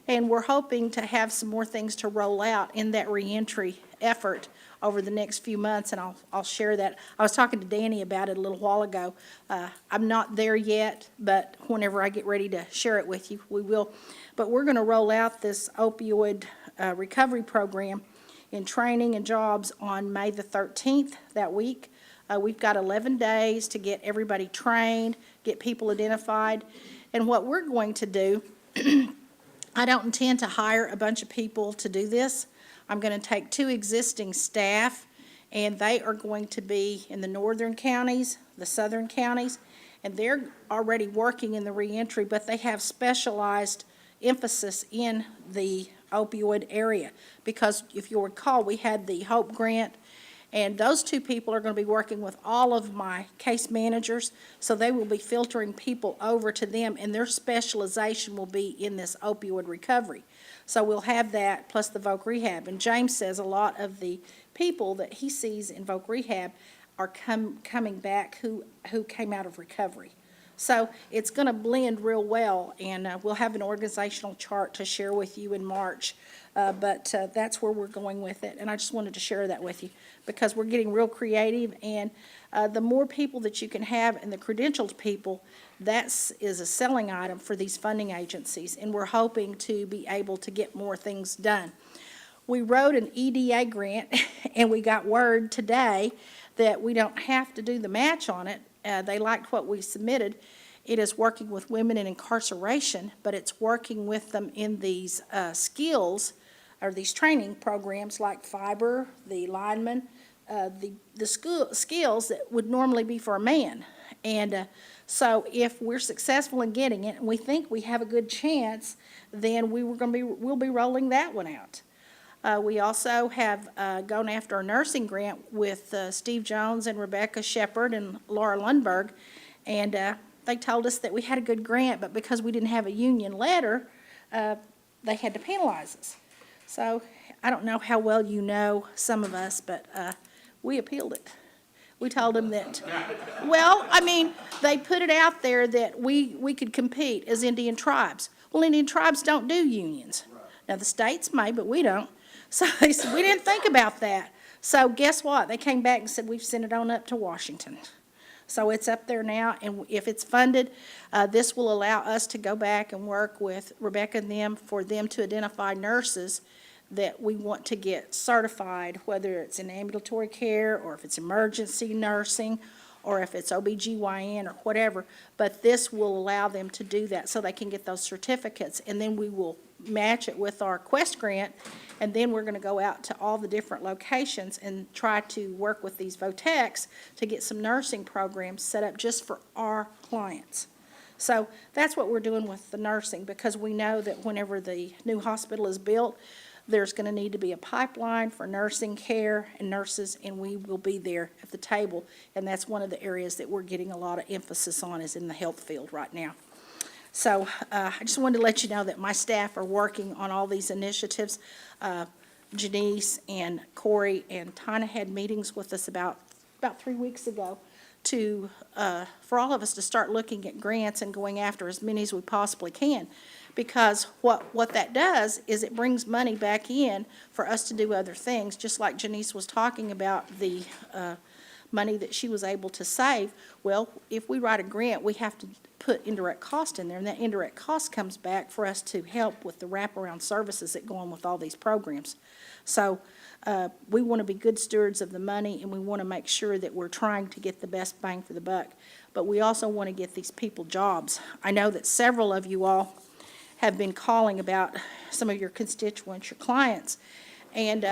And we're hoping to have some more things to roll out in that reentry effort over the next few months, and I'll share that. I was talking to Danny about it a little while ago. I'm not there yet, but whenever I get ready to share it with you, we will. But we're going to roll out this opioid recovery program in training and jobs on May the 13th that week. We've got 11 days to get everybody trained, get people identified. And what we're going to do, I don't intend to hire a bunch of people to do this. I'm going to take 2 existing staff, and they are going to be in the northern counties, the southern counties, and they're already working in the reentry, but they have specialized emphasis in the opioid area. Because if you'll recall, we had the HOPE grant, and those 2 people are going to be working with all of my case managers, so they will be filtering people over to them, and their specialization will be in this opioid recovery. So we'll have that plus the Voc Rehab. And James says a lot of the people that he sees in Voc Rehab are coming back who came out of recovery. So it's going to blend real well, and we'll have an organizational chart to share with you in March. But that's where we're going with it, and I just wanted to share that with you because we're getting real creative, and the more people that you can have and the credentialed people, that is a selling item for these funding agencies, and we're hoping to be able to get more things done. We wrote an EDA grant, and we got word today that we don't have to do the match on it. They liked what we submitted. It is working with women in incarceration, but it's working with them in these skills or these training programs like fiber, the lineman, the skills that would normally be for a man. And so if we're successful in getting it, and we think we have a good chance, then we'll be rolling that one out. We also have gone after a nursing grant with Steve Jones and Rebecca Shepard and Laura Lundberg, and they told us that we had a good grant, but because we didn't have a union letter, they had to penalize us. So I don't know how well you know some of us, but we appealed it. We told them that, well, I mean, they put it out there that we could compete as Indian tribes. Well, Indian tribes don't do unions. Now, the states may, but we don't. So they said, we didn't think about that. So guess what? They came back and said, we've sent it on up to Washington. So it's up there now, and if it's funded, this will allow us to go back and work with Rebecca and them for them to identify nurses that we want to get certified, whether it's in ambulatory care or if it's emergency nursing or if it's OBGYN or whatever. But this will allow them to do that so they can get those certificates, and then we will match it with our Quest grant, and then we're going to go out to all the different locations and try to work with these VOTECs to get some nursing programs set up just for our clients. So that's what we're doing with the nursing, because we know that whenever the new hospital is built, there's going to need to be a pipeline for nursing care and nurses, and we will be there at the table. And that's one of the areas that we're getting a lot of emphasis on, is in the health field right now. So I just wanted to let you know that my staff are working on all these initiatives. Janice and Corey and Tina had meetings with us about 3 weeks ago to for all of us to start looking at grants and going after as many as we possibly can. Because what that does is it brings money back in for us to do other things, just like Janice was talking about the money that she was able to save. Well, if we write a grant, we have to put indirect cost in there, and that indirect cost comes back for us to help with the wraparound services that go on with all these programs. So we want to be good stewards of the money, and we want to make sure that we're trying to get the best bang for the buck. But we also want to get these people jobs. I know that several of you all have been calling about some of your constituents, your clients. And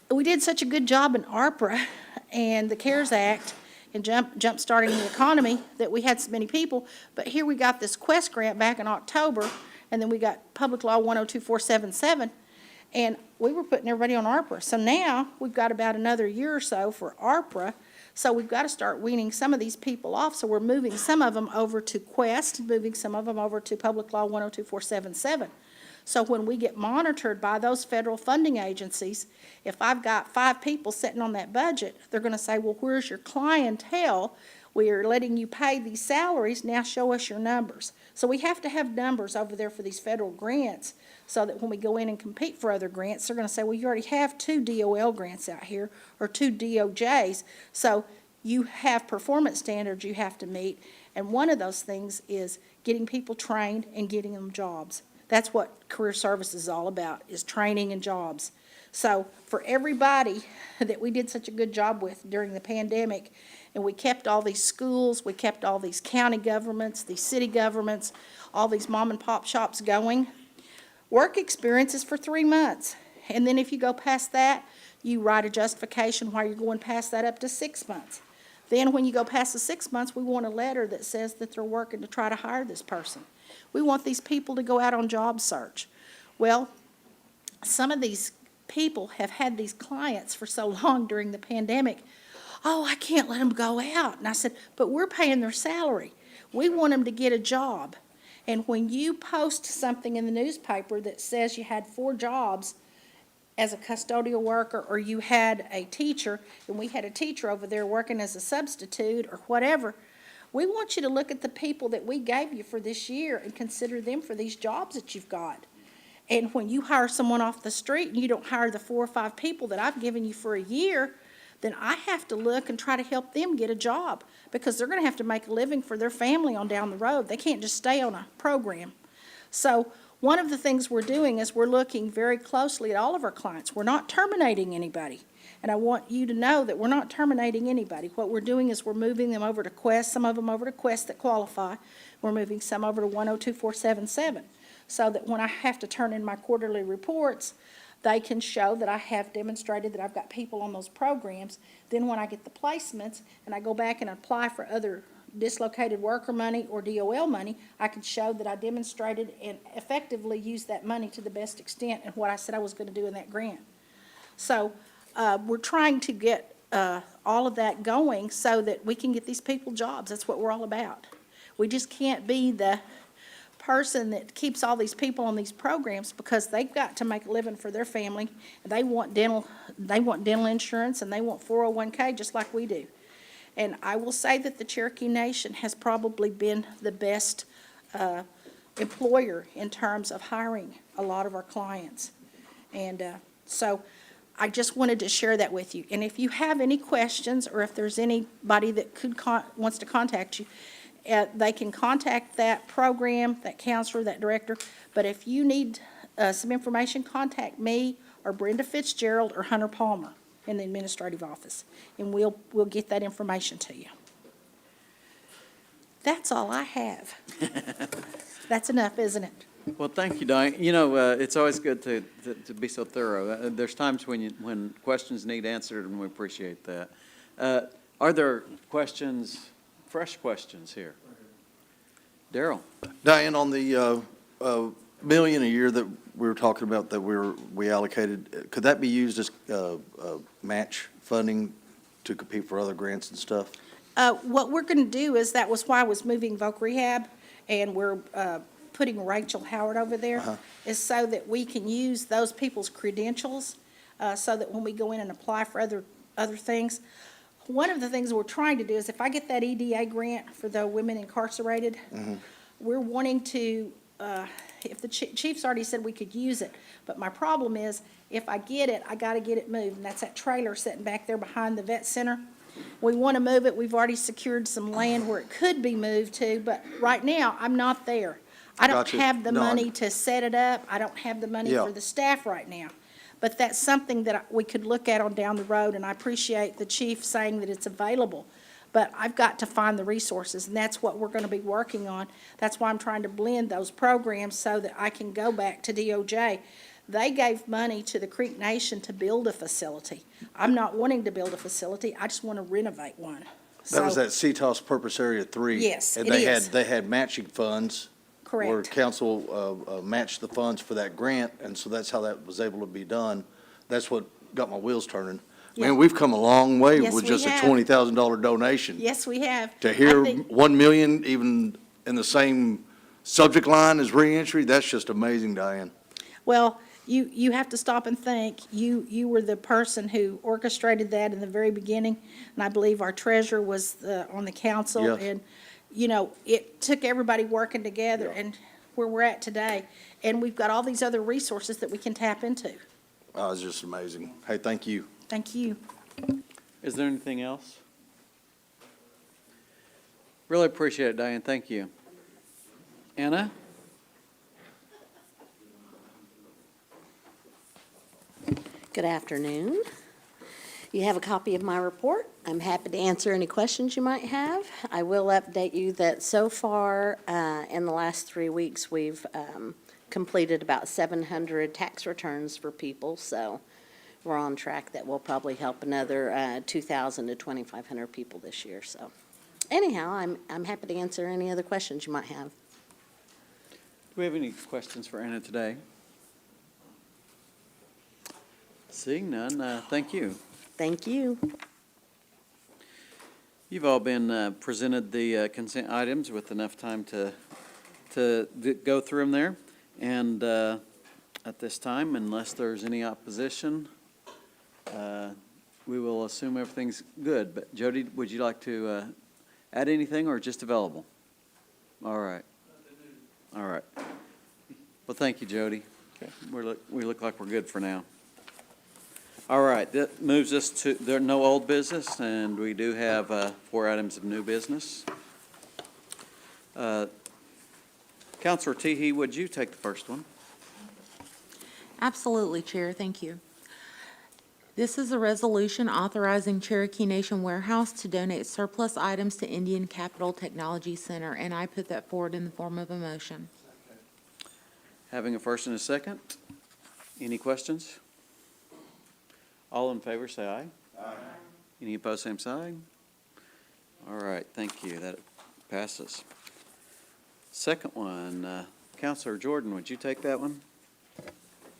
we did such a good job in ARPA and the CARES Act and jump-starting the economy that we had so many people. But here we got this Quest grant back in October, and then we got Public Law 102477, and we were putting everybody on ARPA. So now we've got about another year or so for ARPA. So we've got to start weaning some of these people off. So we're moving some of them over to Quest, moving some of them over to Public Law 102477. So when we get monitored by those federal funding agencies, if I've got 5 people sitting on that budget, they're going to say, well, where's your clientele? We are letting you pay these salaries. Now show us your numbers. So we have to have numbers over there for these federal grants so that when we go in and compete for other grants, they're going to say, well, you already have 2 DOL grants out here or 2 DOJs. So you have performance standards you have to meet. And one of those things is getting people trained and getting them jobs. That's what career service is all about, is training and jobs. So for everybody that we did such a good job with during the pandemic, and we kept all these schools, we kept all these county governments, these city governments, all these mom and pop shops going, work experience is for 3 months. And then if you go past that, you write a justification why you're going past that up to 6 months. Then when you go past the 6 months, we want a letter that says that they're working to try to hire this person. We want these people to go out on job search. Well, some of these people have had these clients for so long during the pandemic. Oh, I can't let them go out. And I said, but we're paying their salary. We want them to get a job. And when you post something in the newspaper that says you had 4 jobs as a custodial worker, or you had a teacher, and we had a teacher over there working as a substitute or whatever, we want you to look at the people that we gave you for this year and consider them for these jobs that you've got. And when you hire someone off the street and you don't hire the 4 or 5 people that I've given you for a year, then I have to look and try to help them get a job, because they're going to have to make a living for their family on down the road. They can't just stay on a program. So one of the things we're doing is we're looking very closely at all of our clients. We're not terminating anybody. And I want you to know that we're not terminating anybody. What we're doing is we're moving them over to Quest, some of them over to Quest that qualify. We're moving some over to 102477, so that when I have to turn in my quarterly reports, they can show that I have demonstrated that I've got people on those programs. Then when I get the placements and I go back and apply for other dislocated worker money or DOL money, I can show that I demonstrated and effectively used that money to the best extent and what I said I was going to do in that grant. So we're trying to get all of that going so that we can get these people jobs. That's what we're all about. We just can't be the person that keeps all these people on these programs, because they've got to make a living for their family. They want dental insurance, and they want 401k just like we do. And I will say that the Cherokee Nation has probably been the best employer in terms of hiring a lot of our clients. And so I just wanted to share that with you. And if you have any questions, or if there's anybody that wants to contact you, they can contact that program, that counselor, that director. But if you need some information, contact me or Brenda Fitzgerald or Hunter Palmer in the administrative office, and we'll get that information to you. That's all I have. That's enough, isn't it? Well, thank you, Diane. You know, it's always good to be so thorough. There's times when questions need answered, and we appreciate that. Are there questions, fresh questions here? Darrell. Diane, on the million a year that we were talking about that we allocated, could that be used as match funding to compete for other grants and stuff? What we're going to do is, that was why I was moving Voc Rehab, and we're putting Rachel Howard over there, is so that we can use those people's credentials, so that when we go in and apply for other things. One of the things we're trying to do is, if I get that EDA grant for the women incarcerated, we're wanting to if the chief's already said we could use it, but my problem is, if I get it, I gotta get it moved, and that's that trailer sitting back there behind the vet center. We wanna move it, we've already secured some land where it could be moved to, but right now, I'm not there. I don't Gotcha. have the No, money to set it up, I don't have the money Yeah. for the staff right now. But that's something that we could look at on down the road, and I appreciate the chief saying that it's available. But I've got to find the resources, and that's what we're gonna be working on. That's why I'm trying to blend those programs so that I can go back to DOJ. They gave money to the Creek Nation to build a facility. I'm not wanting to build a facility, I just want to renovate one. That was So- that CTOS Purpose Area 3. Yes, And it is. they had matching funds. Where Correct. council matched the funds for that grant, and so that's how that was able to be done. That's what got my wheels turning. Yeah. Man, we've come a long way Yes, with we just a have. $20,000 donation. Yes, we have. To I hear think- 1 million even in the same subject line as reentry, that's just amazing, Diane. Well, you have to stop and think. You were the person who orchestrated that in the very beginning, and I believe our treasurer was on the council. Yes. And, you know, it took everybody working together Yeah. and where we're at today. And we've got all these other resources that we can tap into. Oh, it's just amazing. Hey, thank you. Thank you. Is there anything else? Really appreciate it, Diane, thank you. Anna? Good afternoon. You have a copy of my report. I'm happy to answer any questions you might have. I will update you that so far, in the last 3 weeks, we've completed about 700 tax returns for people, so we're on track that will probably help another 2,000 to 2,500 people this year. So anyhow, I'm happy to answer any other questions you might have. Do we have any questions for Anna today? Seeing none, thank you. Thank you. You've all been presented the consent items with enough time to go through them there. And at this time, unless there's any opposition, we will assume everything's good. But Jody, would you like to add anything or just available? All right. All right. Well, thank you, Jody. We look like we're good for now. All right, that moves us to, there are no old business, and we do have 4 items of new business. Counselor Teehee, would you take the first one? Absolutely, Chair, thank you. This is a resolution authorizing Cherokee Nation Warehouse to donate surplus items to Indian Capital Technology Center, and I put that forward in the form of a motion. Having a first and a second. Any questions? All in favor, say aye. Aye. Any opposed, same sign. All right, thank you. That passes. Second one, Counselor Jordan, would you take that one?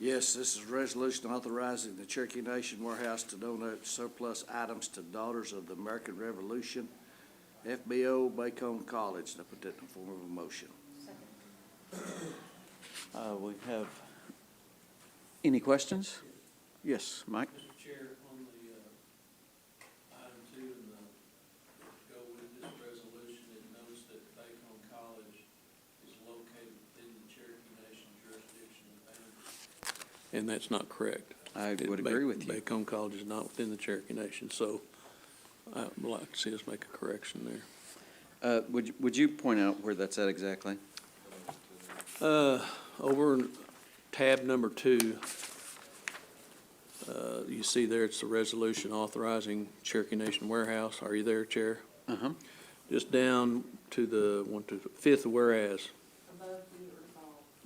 Yes, this is a resolution authorizing the Cherokee Nation Warehouse to donate surplus items to Daughters of the American Revolution, FBO, Bacone College. I put that in the form of a motion. We have, any questions? Yes, Mike? Mr. Chair, on the item 2 and the go with this resolution, it notes that Bacone College is located within the Cherokee Nation jurisdiction and boundaries. And that's not correct. I would agree with you. Bacone College is not within the Cherokee Nation, so I'd like to see us make a correction there. Would you point out where that's at exactly? Over tab number 2, you see there, it's the resolution authorizing Cherokee Nation Warehouse. Are you there, Chair? Uh-huh. Just down to the 5th whereas.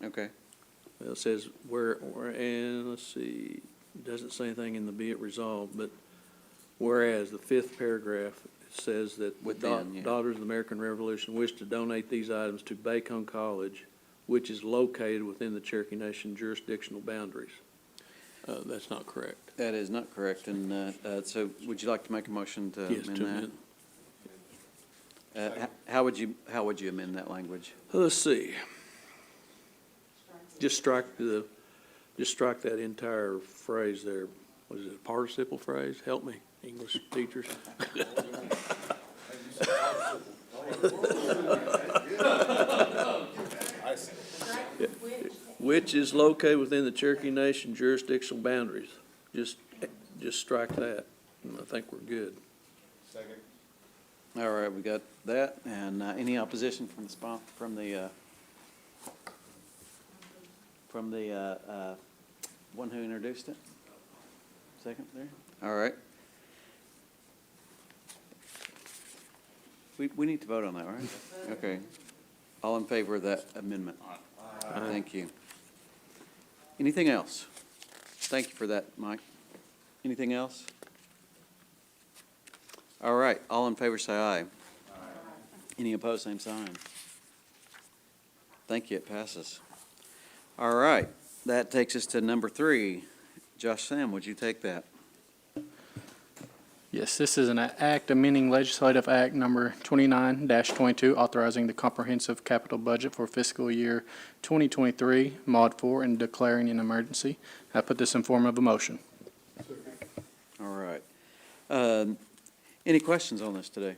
Okay. It says and let's see, it doesn't say anything in the be it resolved, but whereas the 5th paragraph, it says that Within, yeah. Daughters of the American Revolution wish to donate these items to Bacone College, which is located within the Cherokee Nation jurisdictional boundaries. That's not correct. That is not correct, and so would you like to make a motion to Yes, to amend that? How would you amend that language? Let's see. Just strike that entire phrase there. Was it a participle phrase? Help me, English teachers. which is located within the Cherokee Nation jurisdictional boundaries. Just strike that, and I think we're good. Second. All right, we got that, and any opposition from the one who introduced it? Second there? All right. We need to vote on that, right? Okay. All in favor of that amendment? Thank you. Anything else? Thank you for that, Mike. Anything else? All right, all in favor say aye. Any opposed, same sign. Thank you, it passes. All right, that takes us to number 3. Josh Sam, would you take that? Yes, this is an act amending Legislative Act Number 29-22, authorizing the comprehensive capital budget for fiscal year 2023, Mod 4, and declaring an emergency. I put this in form of a motion. All right. Any questions on this today?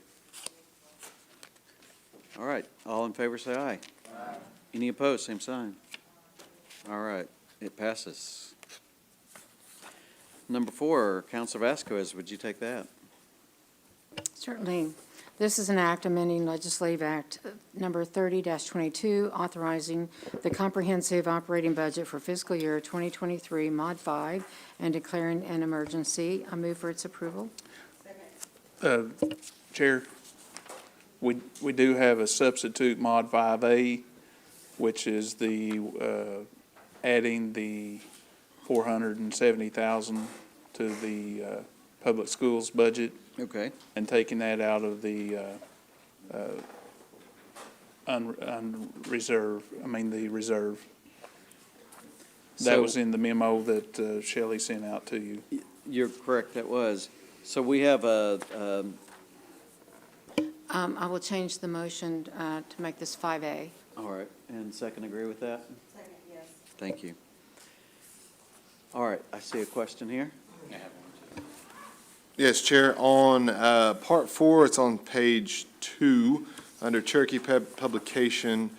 All right, all in favor say aye. Aye. Any opposed, same sign. All right, it passes. Number 4, Councilor Vasquez, would you take that? Certainly. This is an act amending Legislative Act Number 30-22, authorizing the comprehensive operating budget for fiscal year 2023, Mod 5, and declaring an emergency. I move for its approval. Chair, we do have a substitute Mod 5A, which is the, adding the $470,000 to the public schools budget. Okay. And taking that out of the the reserve. That was in the memo that Shelley sent out to you. You're correct, that was. So we have I will change the motion to make this 5A. all right, and second agree with that? Second, yes. Thank you. All right, I see a question here. Yes, Chair, on Part 4, it's on page 2, under Cherokee Publication.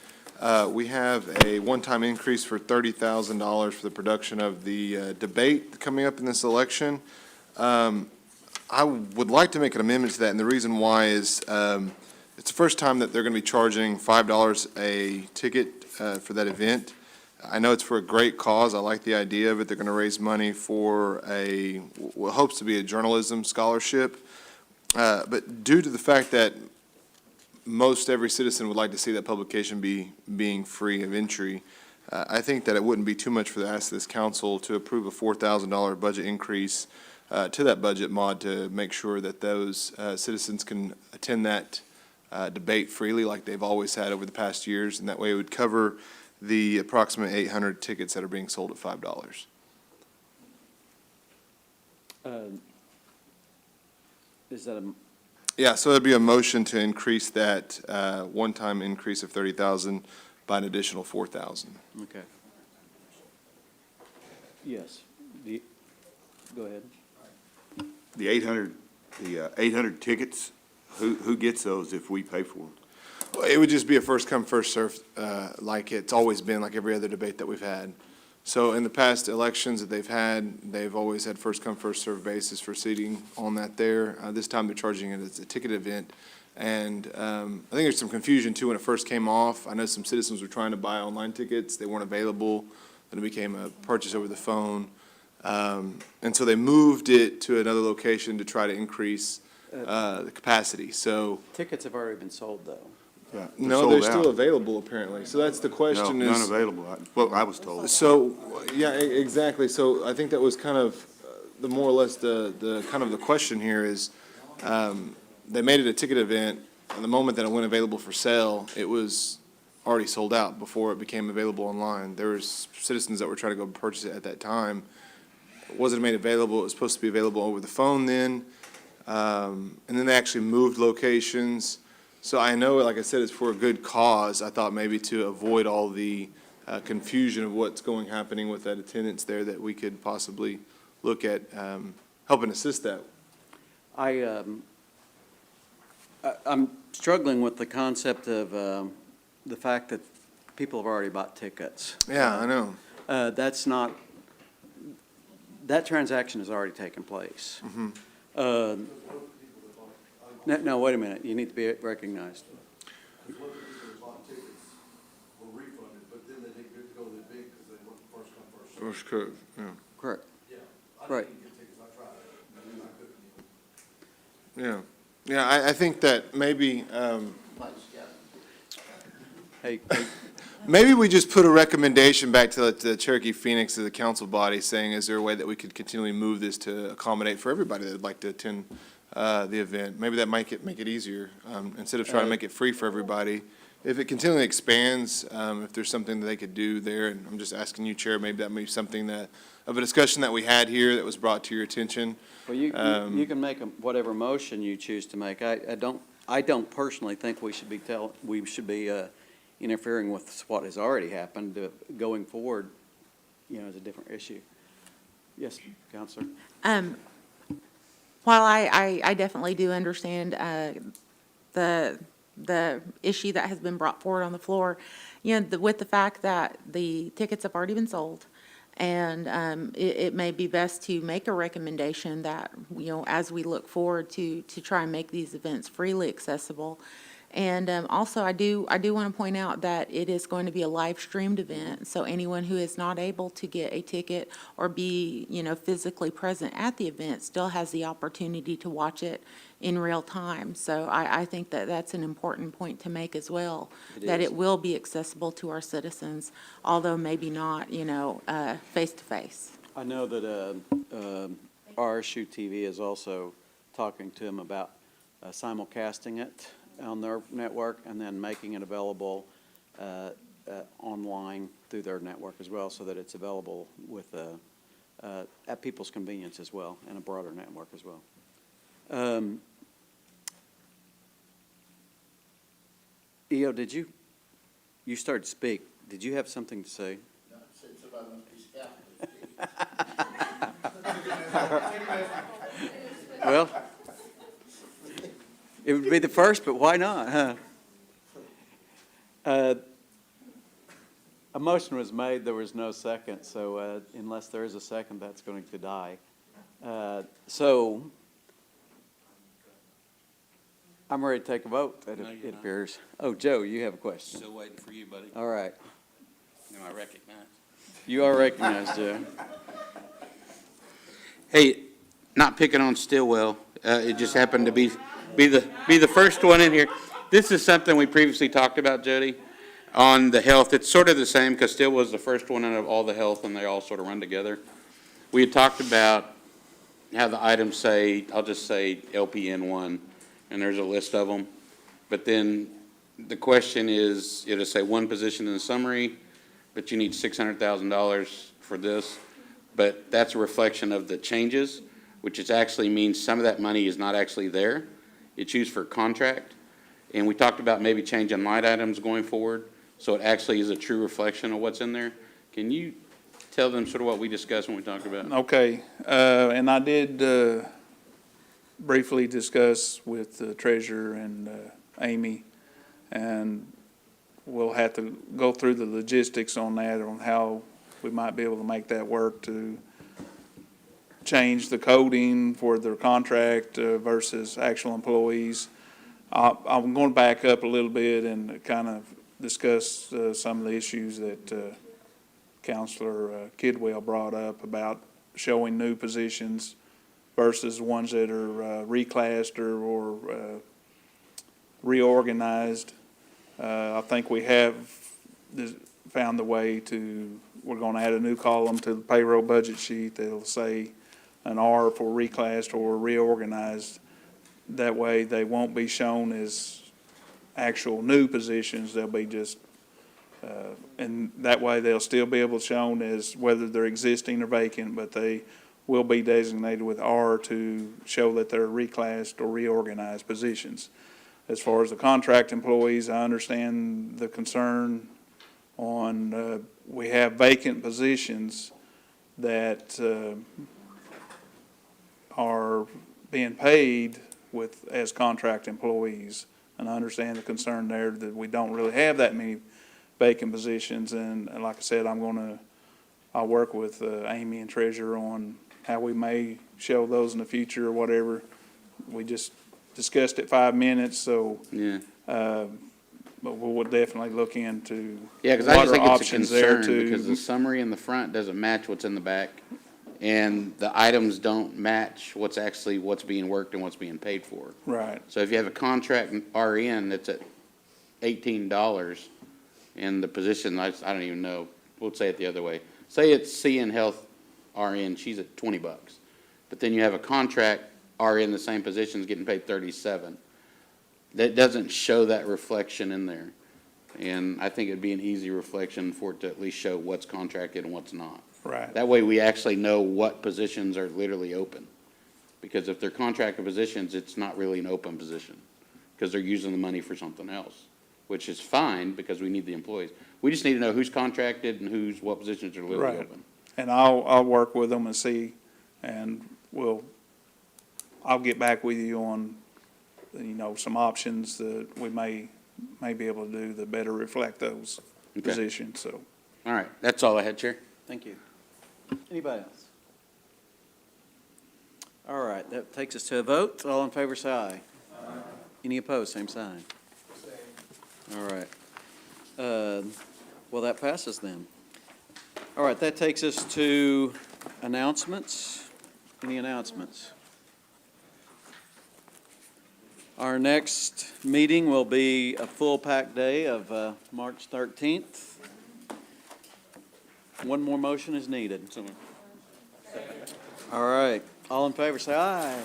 We have a one-time increase for $30,000 for the production of the debate coming up in this election. I would like to make an amendment to that, and the reason why is it's the first time that they're going to be charging $5 a ticket for that event. I know it's for a great cause. I like the idea of it. They're going to raise money for what hopes to be a journalism scholarship. But due to the fact that most every citizen would like to see that publication being free of entry, I think that it wouldn't be too much for the ask of this council to approve a $4,000 budget increase to that budget mod to make sure that those citizens can attend that debate freely like they've always had over the past years, and that way it would cover the approximate 800 tickets that are being sold at $5. Is that a? Yeah, so it'd be a motion to increase that one-time increase of 30,000 by an additional 4,000. Okay. Yes. Go ahead. The 800 tickets, who gets those if we pay for them? Well, it would just be a first-come, first-served, like it's always been, like every other debate that we've had. So in the past elections that they've had, they've always had first-come, first-served basis for seating on that there. This time they're charging it as a ticket event. And I think there's some confusion, too, when it first came off. I know some citizens were trying to buy online tickets. They weren't available. Then it became a purchase over the phone. And so they moved it to another location to try to increase the capacity. So Tickets have already been sold, though. Yeah, no, they're still available apparently. So that's the question No, is. none available, well, I was told. So, yeah, exactly. So I think that was kind of the more or less the kind of the question here is, they made it a ticket event, and the moment that it went available for sale, it was already sold out before it became available online. There was citizens that were trying to go purchase it at that time. It wasn't made available. It was supposed to be available over the phone then. And then they actually moved locations. So I know, like I said, it's for a good cause. I thought maybe to avoid all the confusion of what's happening with that attendance there, that we could possibly look at helping assist that. I'm struggling with the concept of the fact that people have already bought tickets. Yeah, I know. That's not, that transaction has already taken place. No, wait a minute, you need to be recognized. First cook, yeah. Correct. Right. Yeah, yeah, I think that maybe, Hey, maybe we just put a recommendation back to the Cherokee Phoenix as a council body, saying, is there a way that we could continually move this to accommodate for everybody that would like to attend the event? Maybe that might make it easier, instead of trying to make it free for everybody. If it continually expands, if there's something that they could do there, and I'm just asking you, Chair, maybe that may be something that, of a discussion that we had here that was brought to your attention. well, you can make whatever motion you choose to make. I don't personally think we should be interfering with what has already happened. Going forward, is a different issue. Yes, Counselor. While I definitely do understand the issue that has been brought forward on the floor, with the fact that the tickets have already been sold, and it may be best to make a recommendation that, as we look forward to try and make these events freely accessible. And also, I do want to point out that it is going to be a live-streamed event, so anyone who is not able to get a ticket or be, physically present at the event still has the opportunity to watch it in real time. So I think that that's an important point to make as well, that it will be accessible to our citizens, although maybe not, face-to-face. I know that RSU TV is also talking to them about simulcasting it on their network and then making it available online through their network as well, so that it's available with at people's convenience as well, and a broader network as well. EO, you started to speak. Did you have something to say? No, since somebody must be scouting. Well, it would be the first, but why not, huh? A motion was made, there was no second, so unless there is a second, that's going to die. So I'm ready to take a vote, it appears. Oh, Joe, you have a question. Still waiting for you, buddy. All right. Am I recognized? You are recognized, Joe. Hey, not picking on Stillwell, it just happened to be the first one in here. This is something we previously talked about, Jody, on the health. It's sort of the same, because Stillwell was the first one out of all the health, and they all sort of run together. We had talked about how the items say, I'll just say LPN1, and there's a list of them. But then the question is, it'll say one position in the summary, but you need $600,000 for this. But that's a reflection of the changes, which is actually means some of that money is not actually there. It's used for contract. And we talked about maybe changing line items going forward, so it actually is a true reflection of what's in there. Can you tell them sort of what we discussed when we talked about it? Okay, and I did briefly discuss with the treasurer and Amy, and we'll have to go through the logistics on that, on how we might be able to make that work to change the coding for their contract versus actual employees. I'm going to back up a little bit and kind of discuss some of the issues that Counselor Kidwell brought up about showing new positions versus ones that are reclassed or reorganized. I think we have found the way to, we're going to add a new column to the payroll budget sheet that'll say an R for reclassed or reorganized. That way they won't be shown as actual new positions, they'll be just, and that way they'll still be able to shown as whether they're existing or vacant, but they will be designated with R to show that they're reclassed or reorganized positions. As far as the contract employees, I understand the concern on, we have vacant positions that are being paid as contract employees. And I understand the concern there that we don't really have that many vacant positions. And like I said, I'm going to I'll work with Amy and Treasurer on how we may show those in the future or whatever. We just discussed it 5 minutes, so, Yeah. but we'll definitely look into Yeah, because I what just are think it's a options there concern, because the to. summary in the front doesn't match what's in the back, and the items don't match what's being worked and what's being paid for. Right, So if you have a contract RN that's at $18, and the position, I don't even know, we'll say it the other way. Say it's CN Health RN, she's at $20, but then you have a contract RN, the same position's getting paid $37. That doesn't show that reflection in there. And I think it'd be an easy reflection for it to at least show what's contracted and what's not. right. That way we actually know what positions are literally open. Because if they're contracted positions, it's not really an open position, because they're using the money for something else, which is fine because we need the employees. We just need to know who's contracted and what positions are literally Right. open. And I'll work with them and see, and I'll get back with you on, some options that we may be able to do that better reflect those Okay. positions, so. All right, that's all I had, Chair. Thank you. Anybody else? All right, that takes us to a vote. All in favor, say aye. Any opposed, same sign. All right. Well, that passes then. All right, that takes us to announcements. Any announcements? Our next meeting will be a full packed day of March 13th. One more motion is needed. All right, all in favor, say aye.